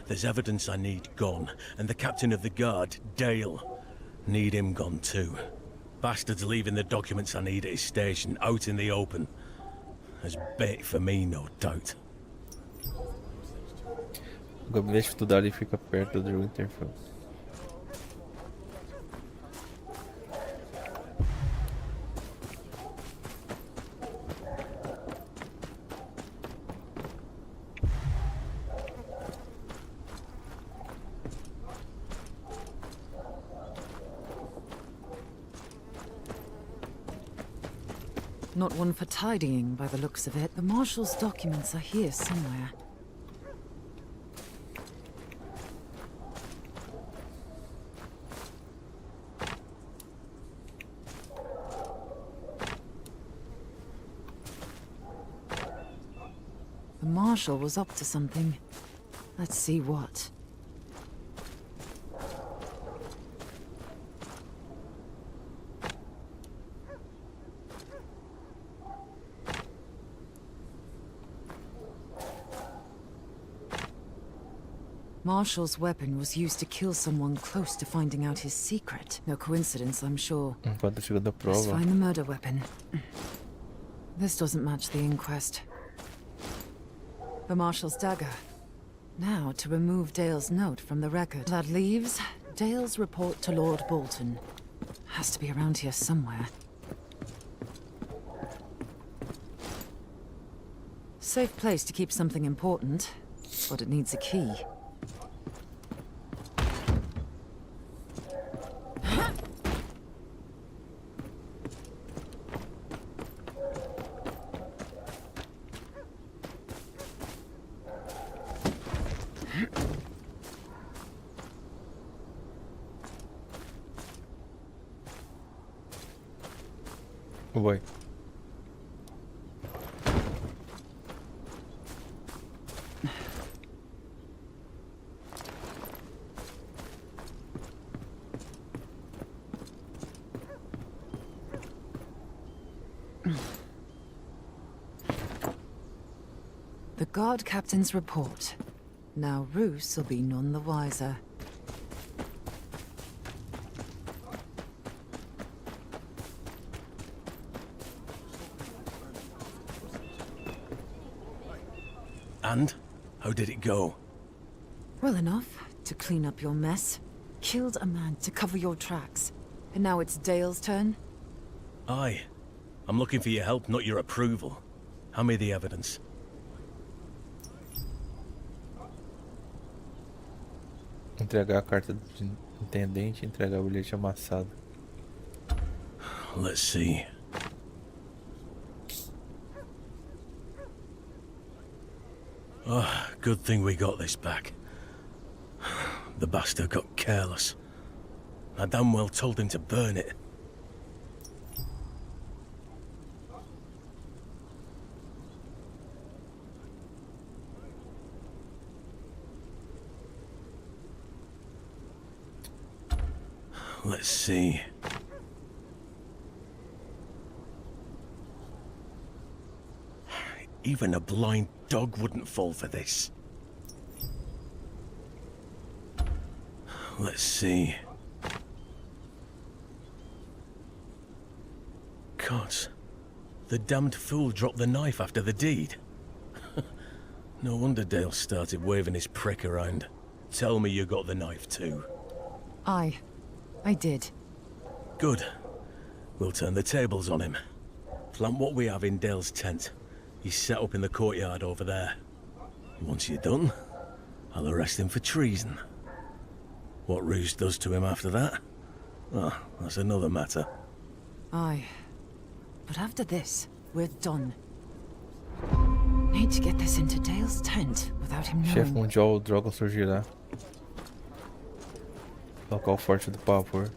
There's evidence I need gone, and the captain of the guard, Dale, need him gone too. Bastard's leaving the documents I need at his station, out in the open. As bait for me, no doubt. O gabinete estudado fica perto do Winterfell. Not one for tidying, by the looks of it. The Marshal's documents are here somewhere. The Marshal was up to something. Let's see what. Marshall's weapon was used to kill someone close to finding out his secret. No coincidence, I'm sure. Enquanto chega da Let's prova. find the murder weapon. This doesn't match the inquest. The Marshal's dagger. Now to remove Dale's note from the record. That leaves Dale's report to Lord Bolton. Has to be around here somewhere. Safe place to keep something important, but it needs a key. Oh boy. The guard captain's report. Now Roos will be none the wiser. And? How did it go? Well enough to clean up your mess. Killed a man to cover your tracks. And now it's Dale's turn? Aye. I'm looking for your help, not your approval. Hand me the evidence. Entregar a carta do intendente e entregar o bilhete amassado. Let's see. Oh, good thing we got this back. The bastard got careless. I damn well told him to burn it. Let's see. Even a blind dog wouldn't fall for this. Let's see. Gods, the damned fool dropped the knife after the deed. No wonder Dale started waving his prick around. Tell me you got the knife too. I did. Good. We'll turn the tables on him. Plant what we have in Dale's tent. He's set up in the courtyard over there. Once you're done, I'll arrest him for treason. What Roos does to him after that? Well, that's another matter. Aye. But after this, we're done. Need to get this into Dale's tent without him Chefe knowing. mundial, droga surgirá. Local forte do pavor.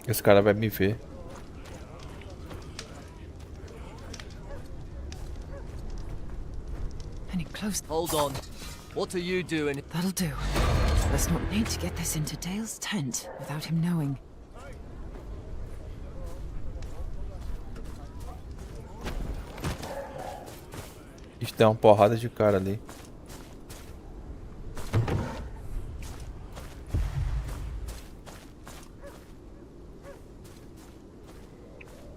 Esse cara vai me ver. Any close. Hold on. What are you doing? That'll do. Let's not need to get this into Dale's tent without him knowing. Ixi, tem uma porrada de cara ali.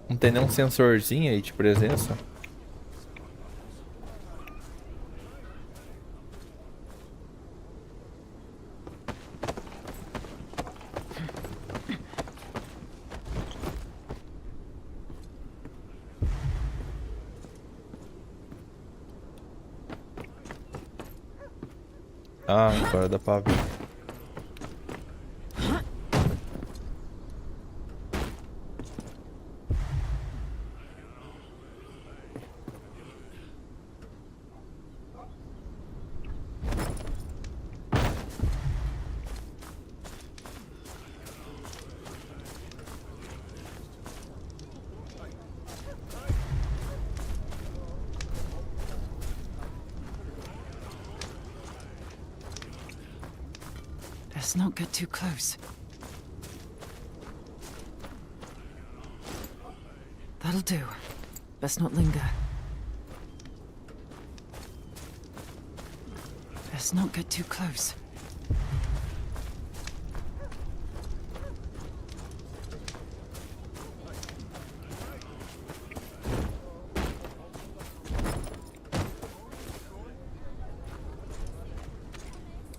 Não tem nenhum sensorzinho aí de presença? Ah, agora dá pra ver. Let's not get too close. That'll do. Best not linger. Let's not get too close.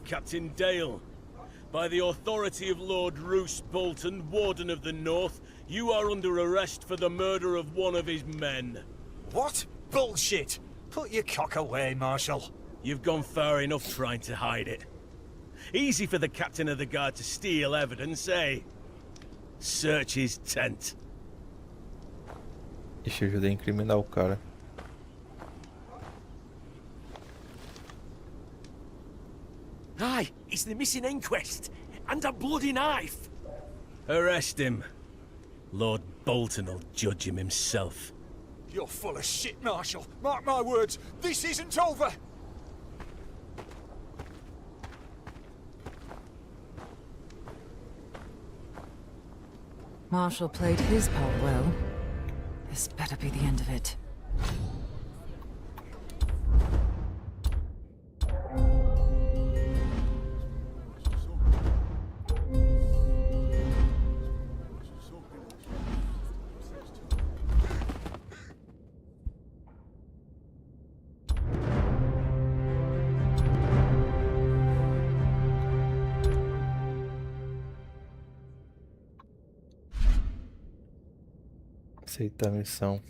Captain Dale, by the authority of Lord Roose Bolton, Warden of the North, you are under arrest for the murder of one of his men. What? Bullshit! Put your cock away, Marshal. You've gone far enough trying to hide it. Easy for the captain of the guard to steal evidence, eh? Search his tent. Ixi, eu ajudei a incriminar o cara. Aye, it's the missing inquest. And a bloody knife. Arrest him. Lord Bolton will judge him himself. You're full of shit, Marshal. Mark my words, this isn't over. Marshall played his part well. This better be the end of it. Aceitar a missão.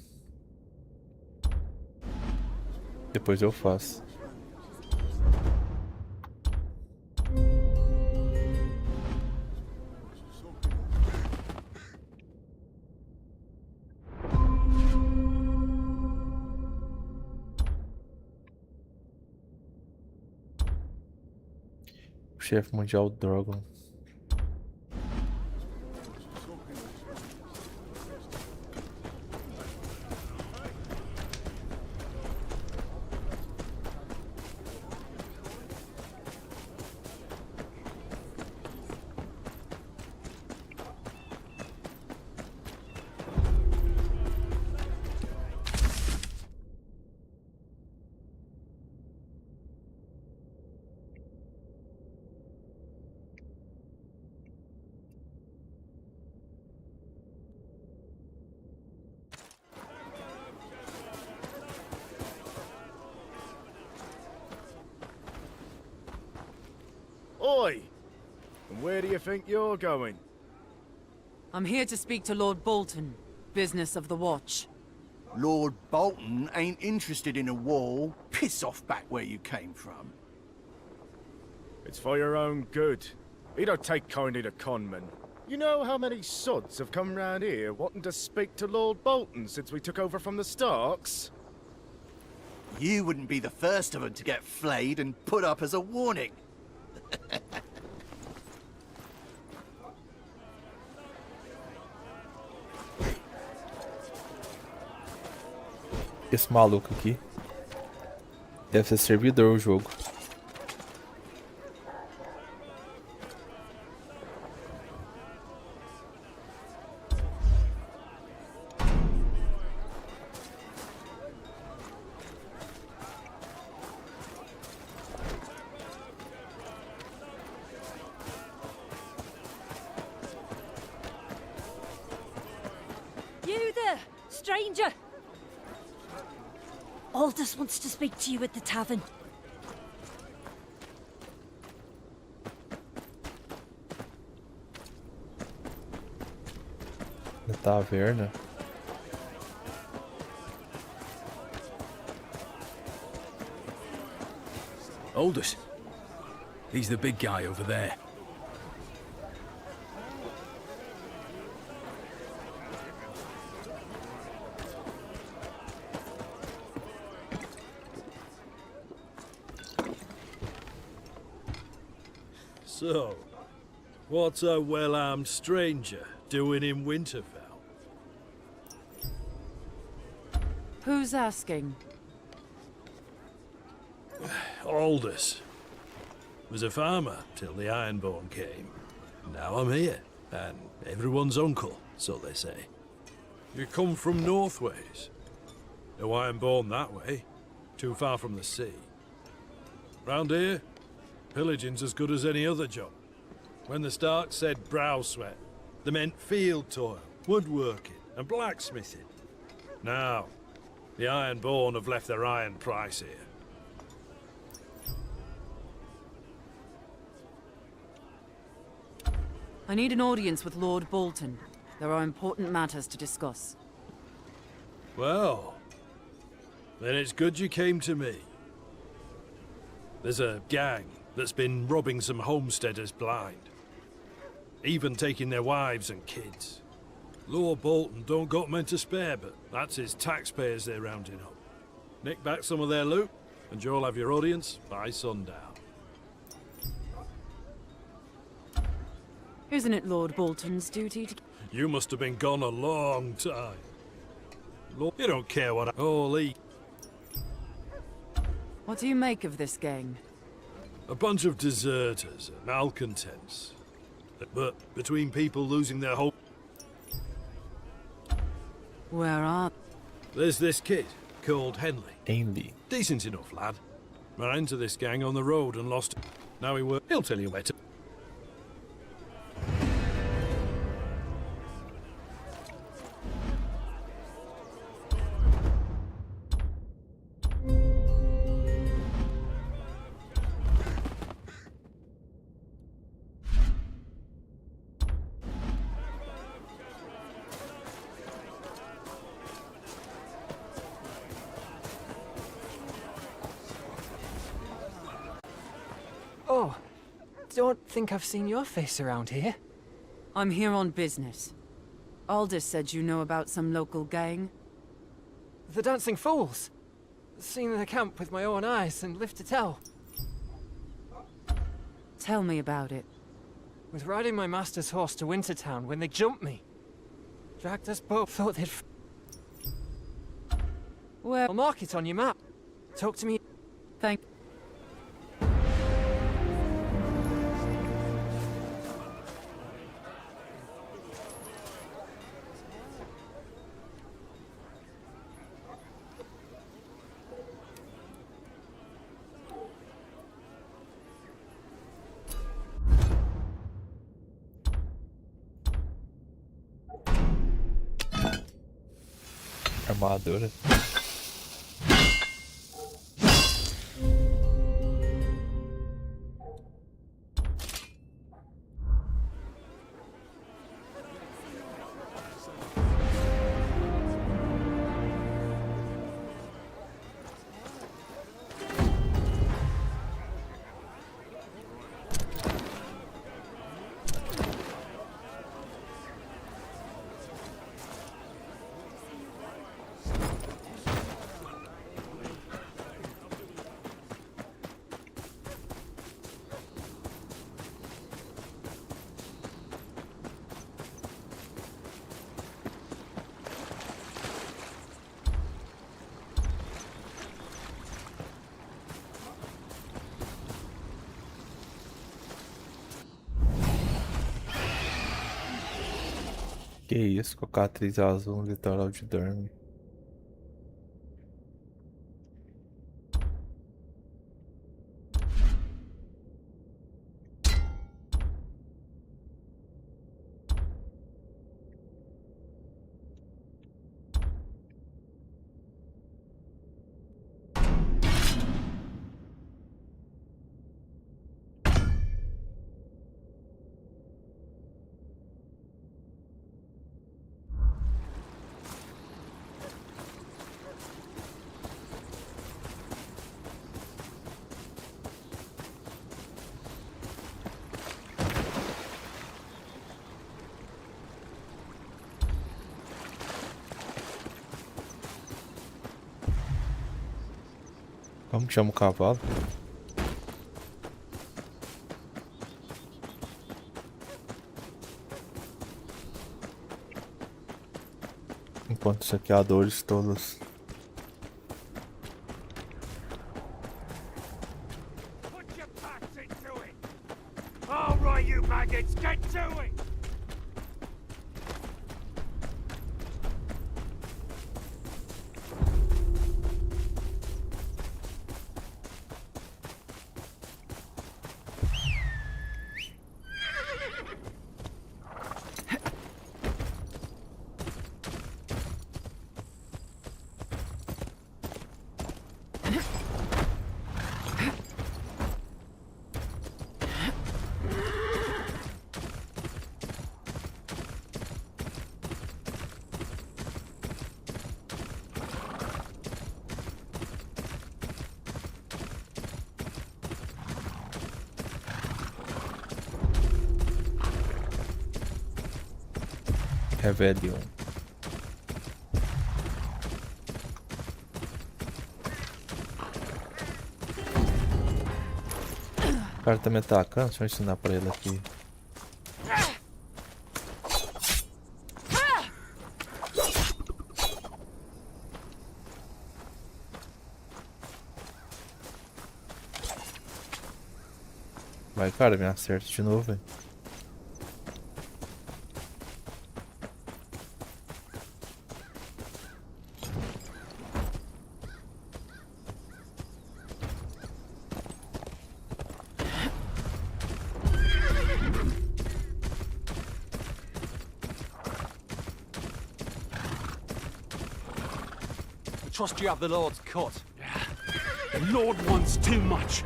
Depois eu faço. O chefe mundial Drogon. Oi! And where do you think you're going? I'm here to speak to Lord Bolton. Business of the Watch. Lord Bolton ain't interested in a war. Piss off back where you came from. It's for your own good. He don't take kindly to conmen. You know how many sods have come round here wanting to speak to Lord Bolton since we took over from the Starks? You wouldn't be the first of them to get flayed and put up as a warning. Esse maluco aqui. Deve ser servidor o jogo. You there, stranger! Aldous wants to speak to you at the tavern. Na taverna. Aldous. He's the big guy over there. So, what's a well-armed stranger doing in Winterfell? Who's asking? Aldous. Was a farmer till the Ironborn came. Now I'm here, and everyone's uncle, so they say. You come from Northways. No Ironborn that way, too far from the sea. Round here, pillaging's as good as any other job. When the Starks said brow sweat, they meant field toil, woodworking, and blacksmithing. Now, the Ironborn have left their iron price here. I need an audience with Lord Bolton. There are important matters to discuss. Well, then it's good you came to me. There's a gang that's been robbing some homesteaders blind. Even taking their wives and kids. Lord Bolton don't got men to spare, but that's his taxpayers they're rounding up. Nick back some of their loot, and you'll have your audience by sundown. Isn't it Lord Bolton's duty to... You must have been gone a long time. Lord, you don't care what I... Holy... What do you make of this gang? A bunch of deserters and malcontents. But between people losing their hope... Where are... There's this kid called Henley. Decent enough lad. Ran into this gang on the road and lost... Now he'll tell you where to... Oh, don't think I've seen your face around here. I'm here on business. Aldous said you know about some local gang. The Dancing Fools. Seen the camp with my own eyes and live to tell. Tell me about it. Was riding my master's horse to Wintertown when they jumped me. Dragged us both, thought they'd... Well, I'll mark it on your map. Talk to me... Thank... Armadura. Que isso, cocatriz azul no litoral de Dorme. Como que chama o cavalo? Enquanto os saqueadores todos. All right, you maggots, get to it! Rebelião. O cara tá me atacando, deixa eu ensinar pra ele aqui. Vai, cara, me acerta de novo, velho. Trust you have the Lord's cut. The Lord wants too much.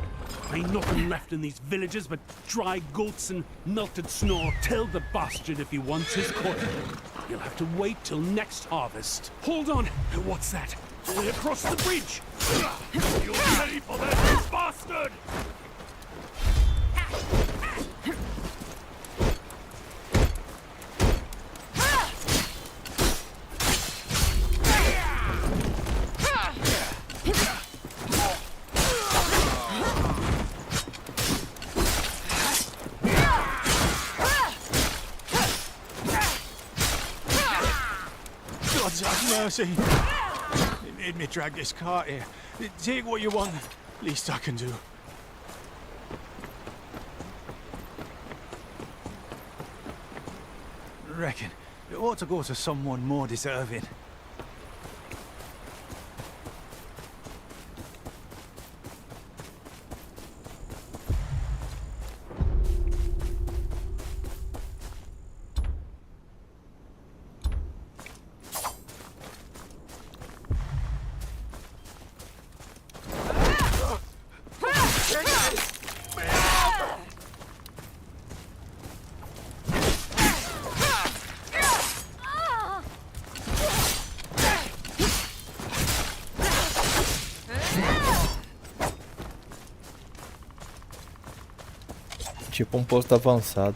Ain't nothing left in these villages but dry goats and melted snow. Tell the bastard if he wants his cut. He'll have to wait till next harvest. Hold on. What's that? Across the bridge. You'll pay for that, bastard! God's have mercy. It made me drag this cart here. Take what you want. Least I can do. Reckon it ought to go to someone more deserving. Tipo um posto avançado.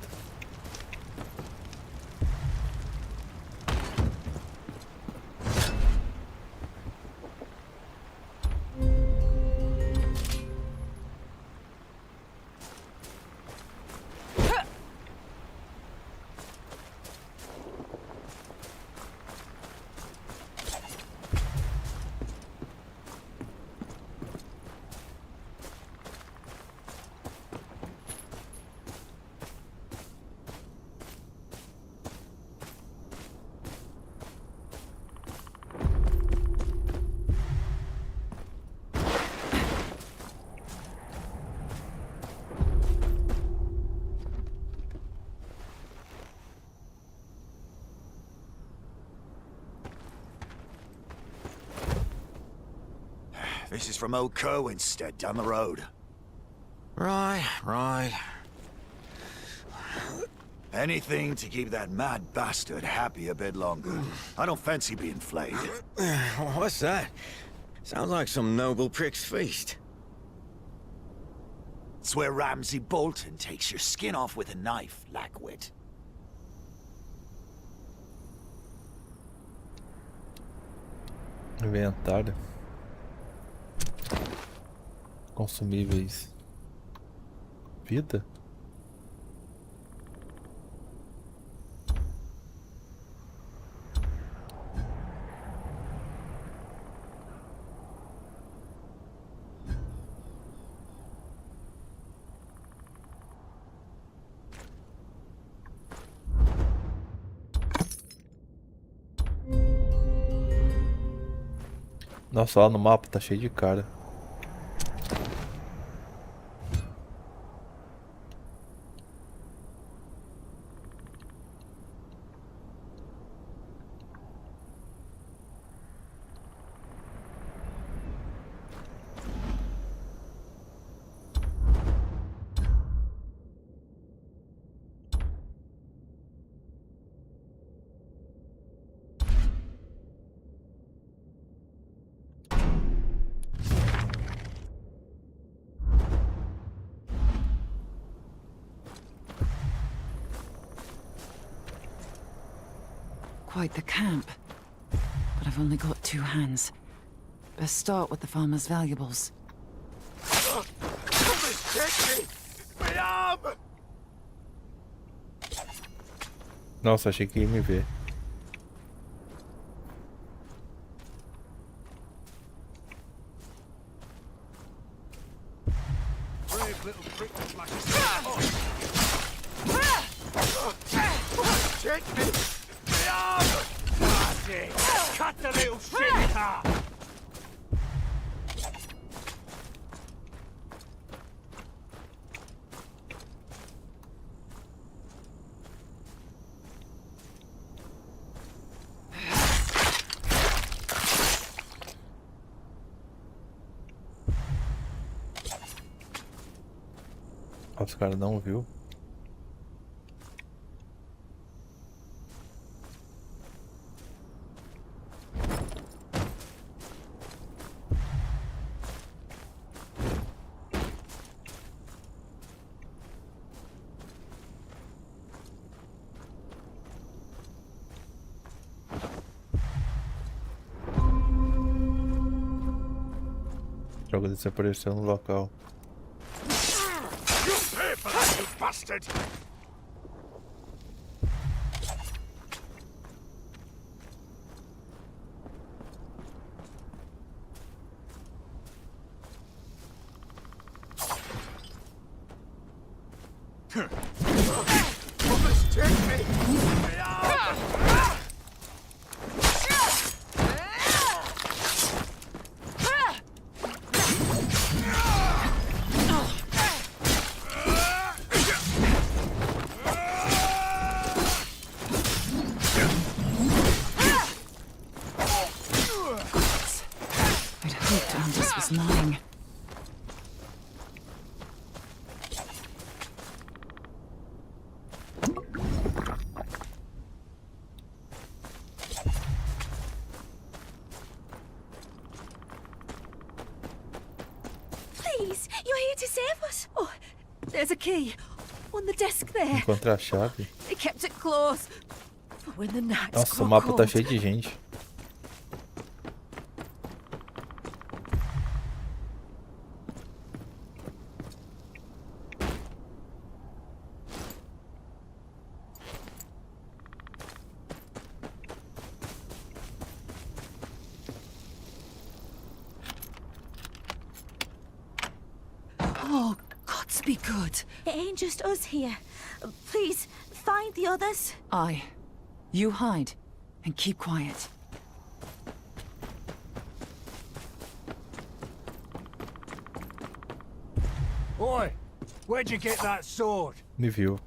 This is from old Kerwinstead down the road. Right, right. Anything to keep that mad bastard happy a bit longer. I don't fancy being flayed. What's that? Sounds like some noble prick's feast. It's where Ramsay Bolton takes your skin off with a knife, lackwit. Inventário. Consumíveis. Vida? Nossa, lá no mapa tá cheio de cara. Quite the camp. But I've only got 2 hands. Best start with the farmer's valuables. Nossa, achei que ia me ver. Brave little prick like Take me! That's it! Cut the little shit in half! Os caras não viu. O jogo desapareceu no local. pay for that, you bastard! Lying. Please, you're here to save us. Oh, there's a key on the desk there. Encontrar a chave. They kept it close for when the nights Nossa, grow o mapa tá cold. cheio de gente. Oh, gods be good. It ain't just us here. Please, find the others. Aye. You hide and keep quiet. Oi, where'd you get that sword? Me viu.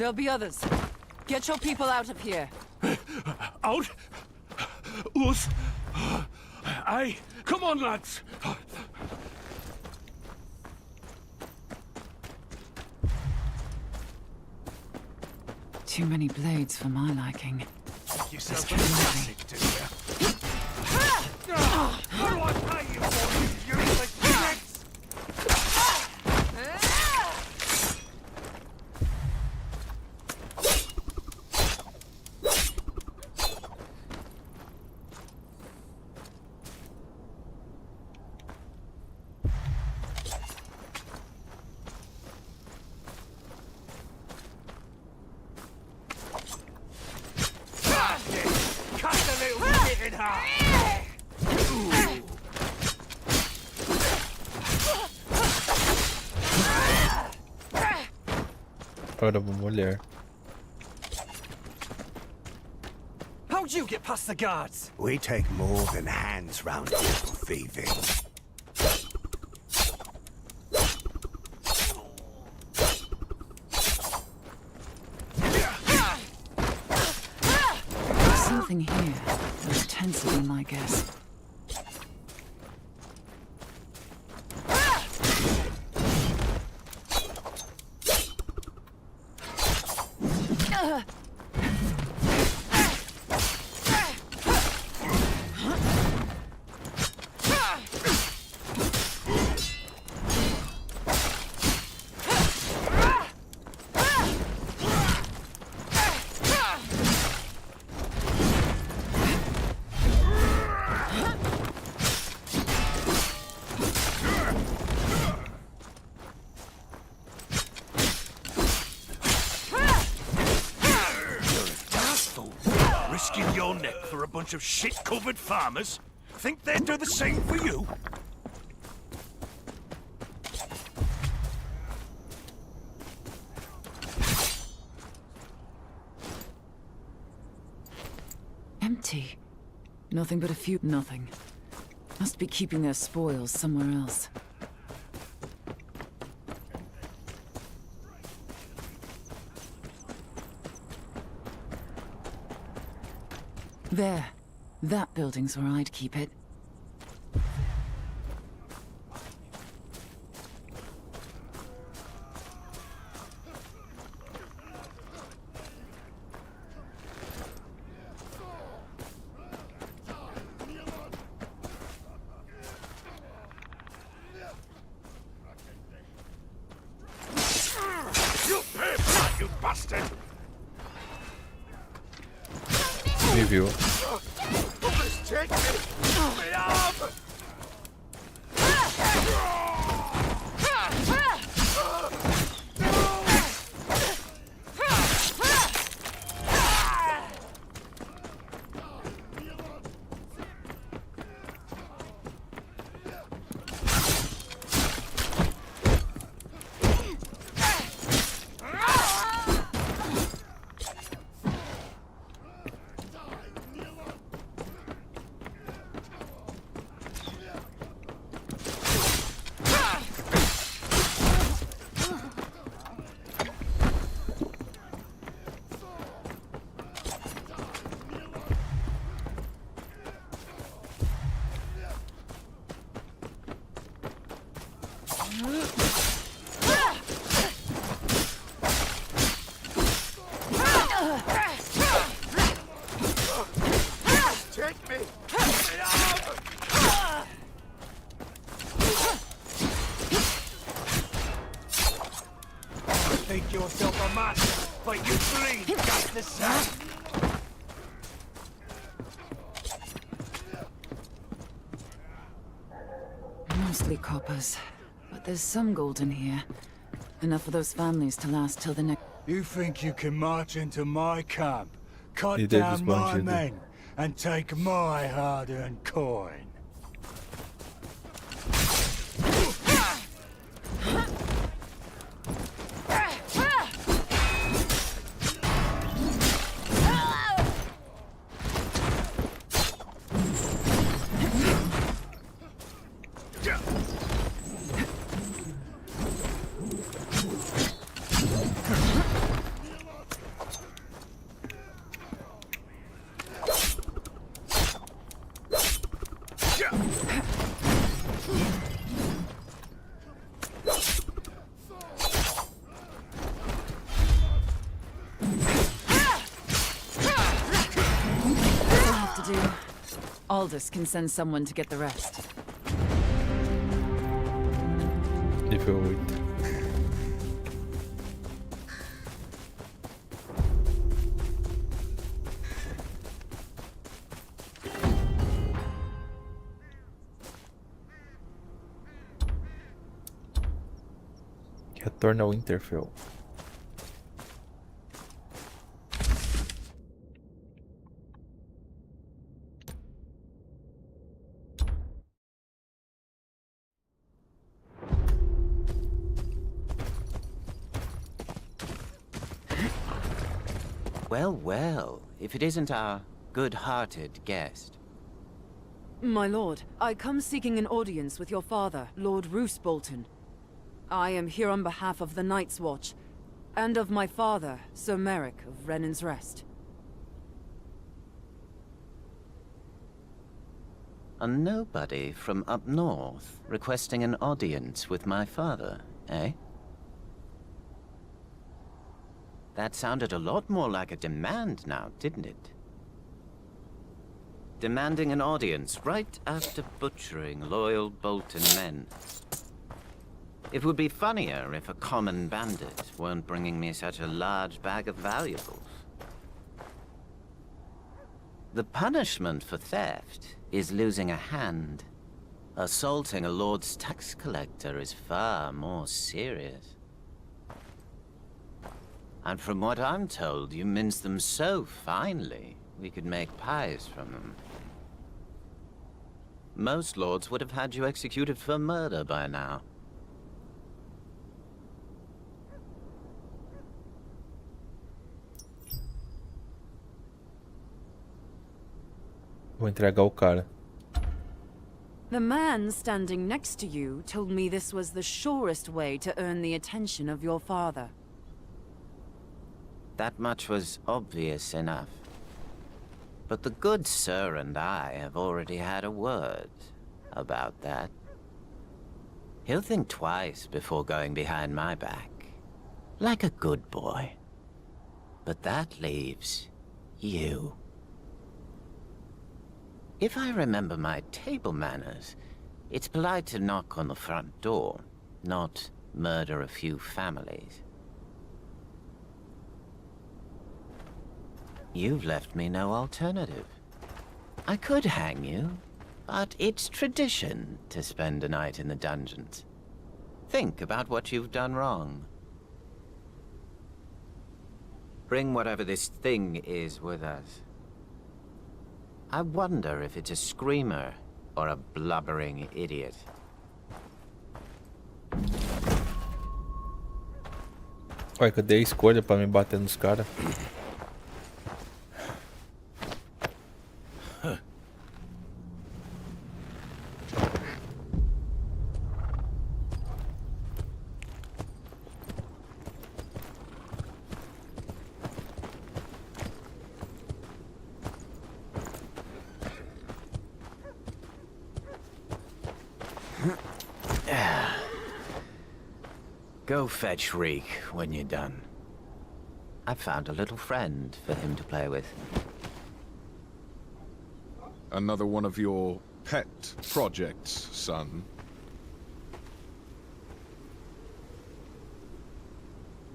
There'll be others. Get your people out of here. Out? Us? Aye. Come on, lads. Too many blades for my liking. Yourself a classic, do you? What do I pay you for, you useless shits? Cut the little shit in half! Para uma mulher. How'd you get past the guards? We take more than hands round here for thieving. There's something here. Those tents have been my guess. Risking your neck for a bunch of shit-covered farmers? Think they'd do the same for you? Empty. Nothing but a few... Nothing. Must be keeping their spoils somewhere else. There. That building's where I'd keep it. You pay for that, you bastard! Me viu. Please take me! Me up! Take me! Me up! Think yourself a man, but you bleed just the same! Mostly coppers. But there's some gold in here. Enough for those families to last till the next... You think you can march into my camp, cut He did down my respond to men, and take my hard-earned coin? Aldous can send someone to get the rest. Nível 8. Retorna ao Winterfell. Well, well, if it isn't our good-hearted guest. My lord, I come seeking an audience with your father, Lord Roose Bolton. I am here on behalf of the Night's Watch, and of my father, Sir Merrick of Renan's Rest. A nobody from up north requesting an audience with my father, eh? That sounded a lot more like a demand now, didn't it? Demanding an audience right after butchering loyal Bolton men. It would be funnier if a common bandit weren't bringing me such a large bag of valuables. The punishment for theft is losing a hand. Assaulting a lord's tax collector is far more serious. And from what I'm told, you mince them so finely, we could make pies from them. Most lords would have had you executed for murder by now. Vou entregar o cara. The man standing next to you told me this was the surest way to earn the attention of your father. That much was obvious enough. But the good sir and I have already had a word about that. He'll think twice before going behind my back. Like a good boy. But that leaves you. If I remember my table manners, it's polite to knock on the front door, not murder a few families. You've left me no alternative. I could hang you, but it's tradition to spend a night in the dungeons. Think about what you've done wrong. Bring whatever this thing is with us. I wonder if it's a screamer or a blubbering idiot. Ué, cadê a escolha pra me bater nos caras? Go fetch Reek when you're done. I found a little friend for him to play with. Another one of your pet projects, son.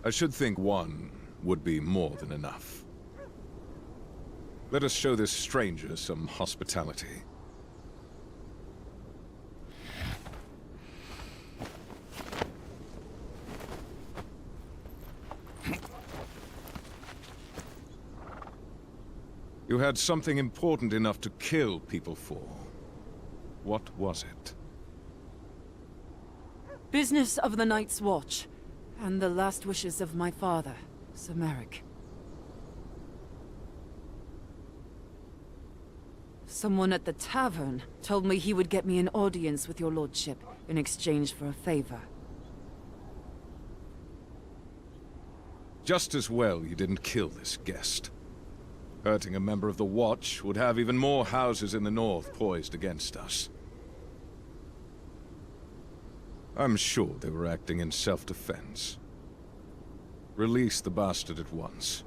I should think one would be more than enough. Let us show this stranger some hospitality. You had something important enough to kill people for. What was it? Business of the Night's Watch, and the last wishes of my father, Sir Merrick. Someone at the tavern told me he would get me an audience with your lordship in exchange for a favor. Just as well you didn't kill this guest. Hurting a member of the Watch would have even more houses in the north poised against us. I'm sure they were acting in self-defense. Release the bastard at once.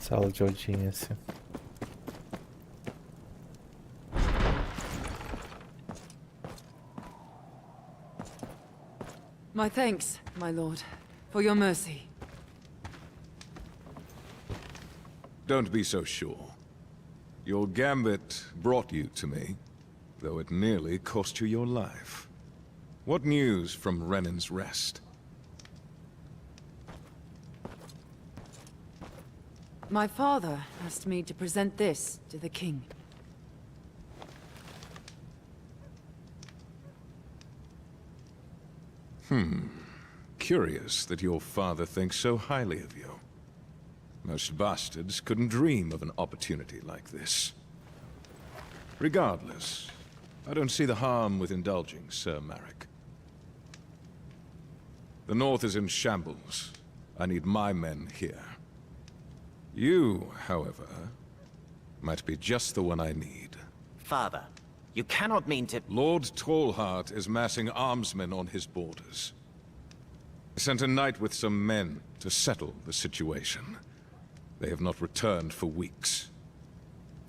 Sala de audiência. My thanks, my lord, for your mercy. Don't be so sure. Your gambit brought you to me, though it nearly cost you your life. What news from Renan's Rest? My father asked me to present this to the king. Curious that your father thinks so highly of you. Most bastards couldn't dream of an opportunity like this. Regardless, I don't see the harm with indulging, Sir Marek. The North is in shambles. I need my men here. You, however, might be just the one I need. Father, you cannot mean to... Lord Tallheart is massing armsmen on his borders. I sent a knight with some men to settle the situation. They have not returned for weeks.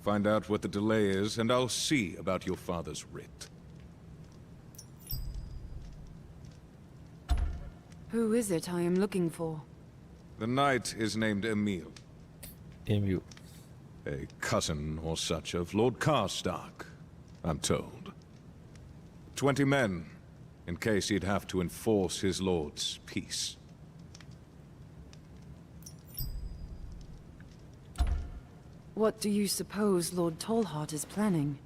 Find out what the delay is, and I'll see about your father's writ. Who is it I am looking for? The knight is named Emil. Emil. A cousin or such of Lord Karstark, I'm told. 20 men, in case he'd have to enforce his lord's peace. What do you suppose Lord Tallheart is planning?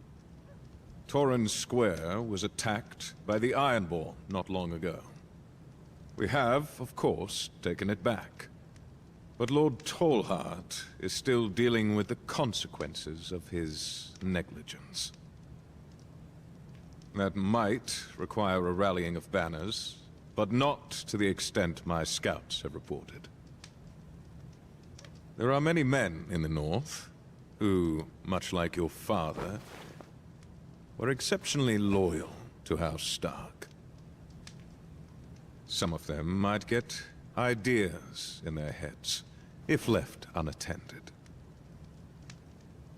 Torrens Square was attacked by the Ironborn not long ago. We have, of course, taken it back. But Lord Tallheart is still dealing with the consequences of his negligence. That might require a rallying of banners, but not to the extent my scouts have reported. There are many men in the north who, much like your father, were exceptionally loyal to House Stark. Some of them might get ideas in their heads, if left unattended.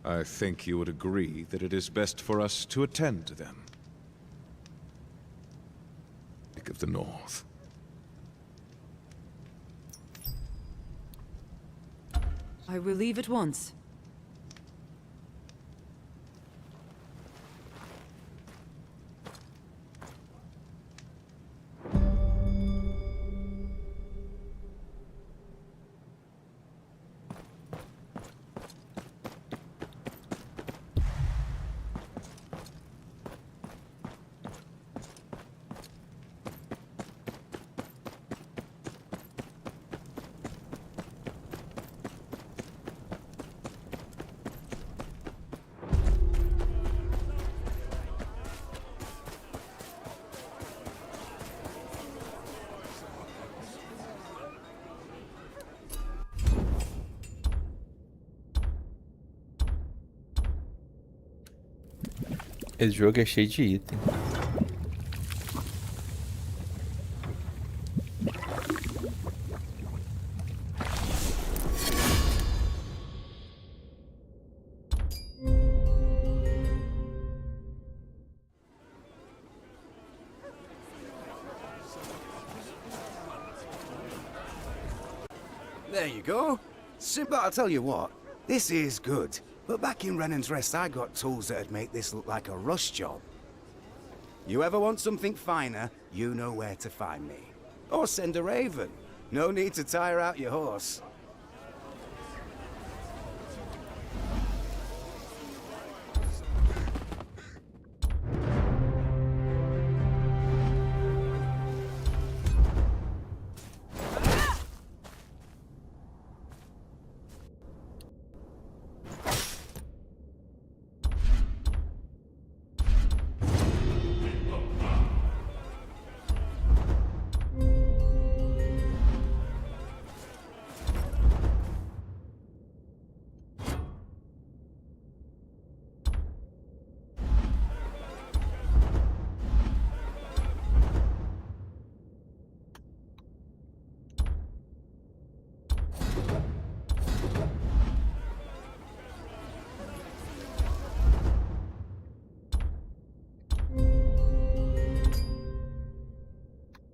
I think you would agree that it is best for us to attend to them. Think of the North. I will leave at once. Esse jogo é cheio de item. There you go. But I'll tell you what, this is good. But back in Renan's Rest, I got tools that'd make this look like a rush job. You ever want something finer, you know where to find me. Or send a raven. No need to tire out your horse.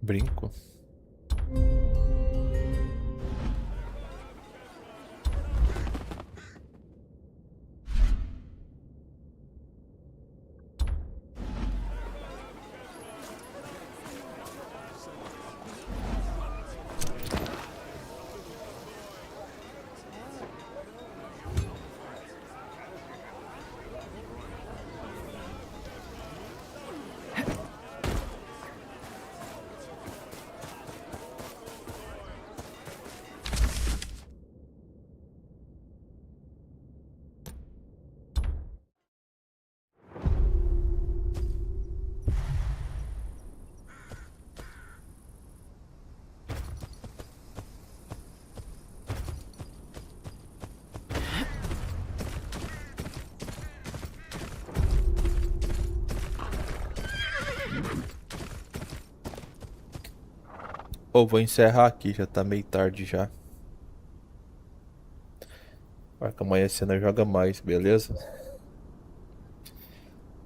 Brinco. Ou vou encerrar aqui, já tá meio tarde já. Para que amanhã a cena joga mais, beleza?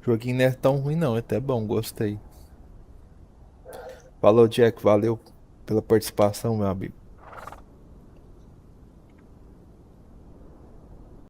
O joguinho não é tão ruim não, é até bom, gostei. Falou, Jack, valeu pela participação, meu amigo.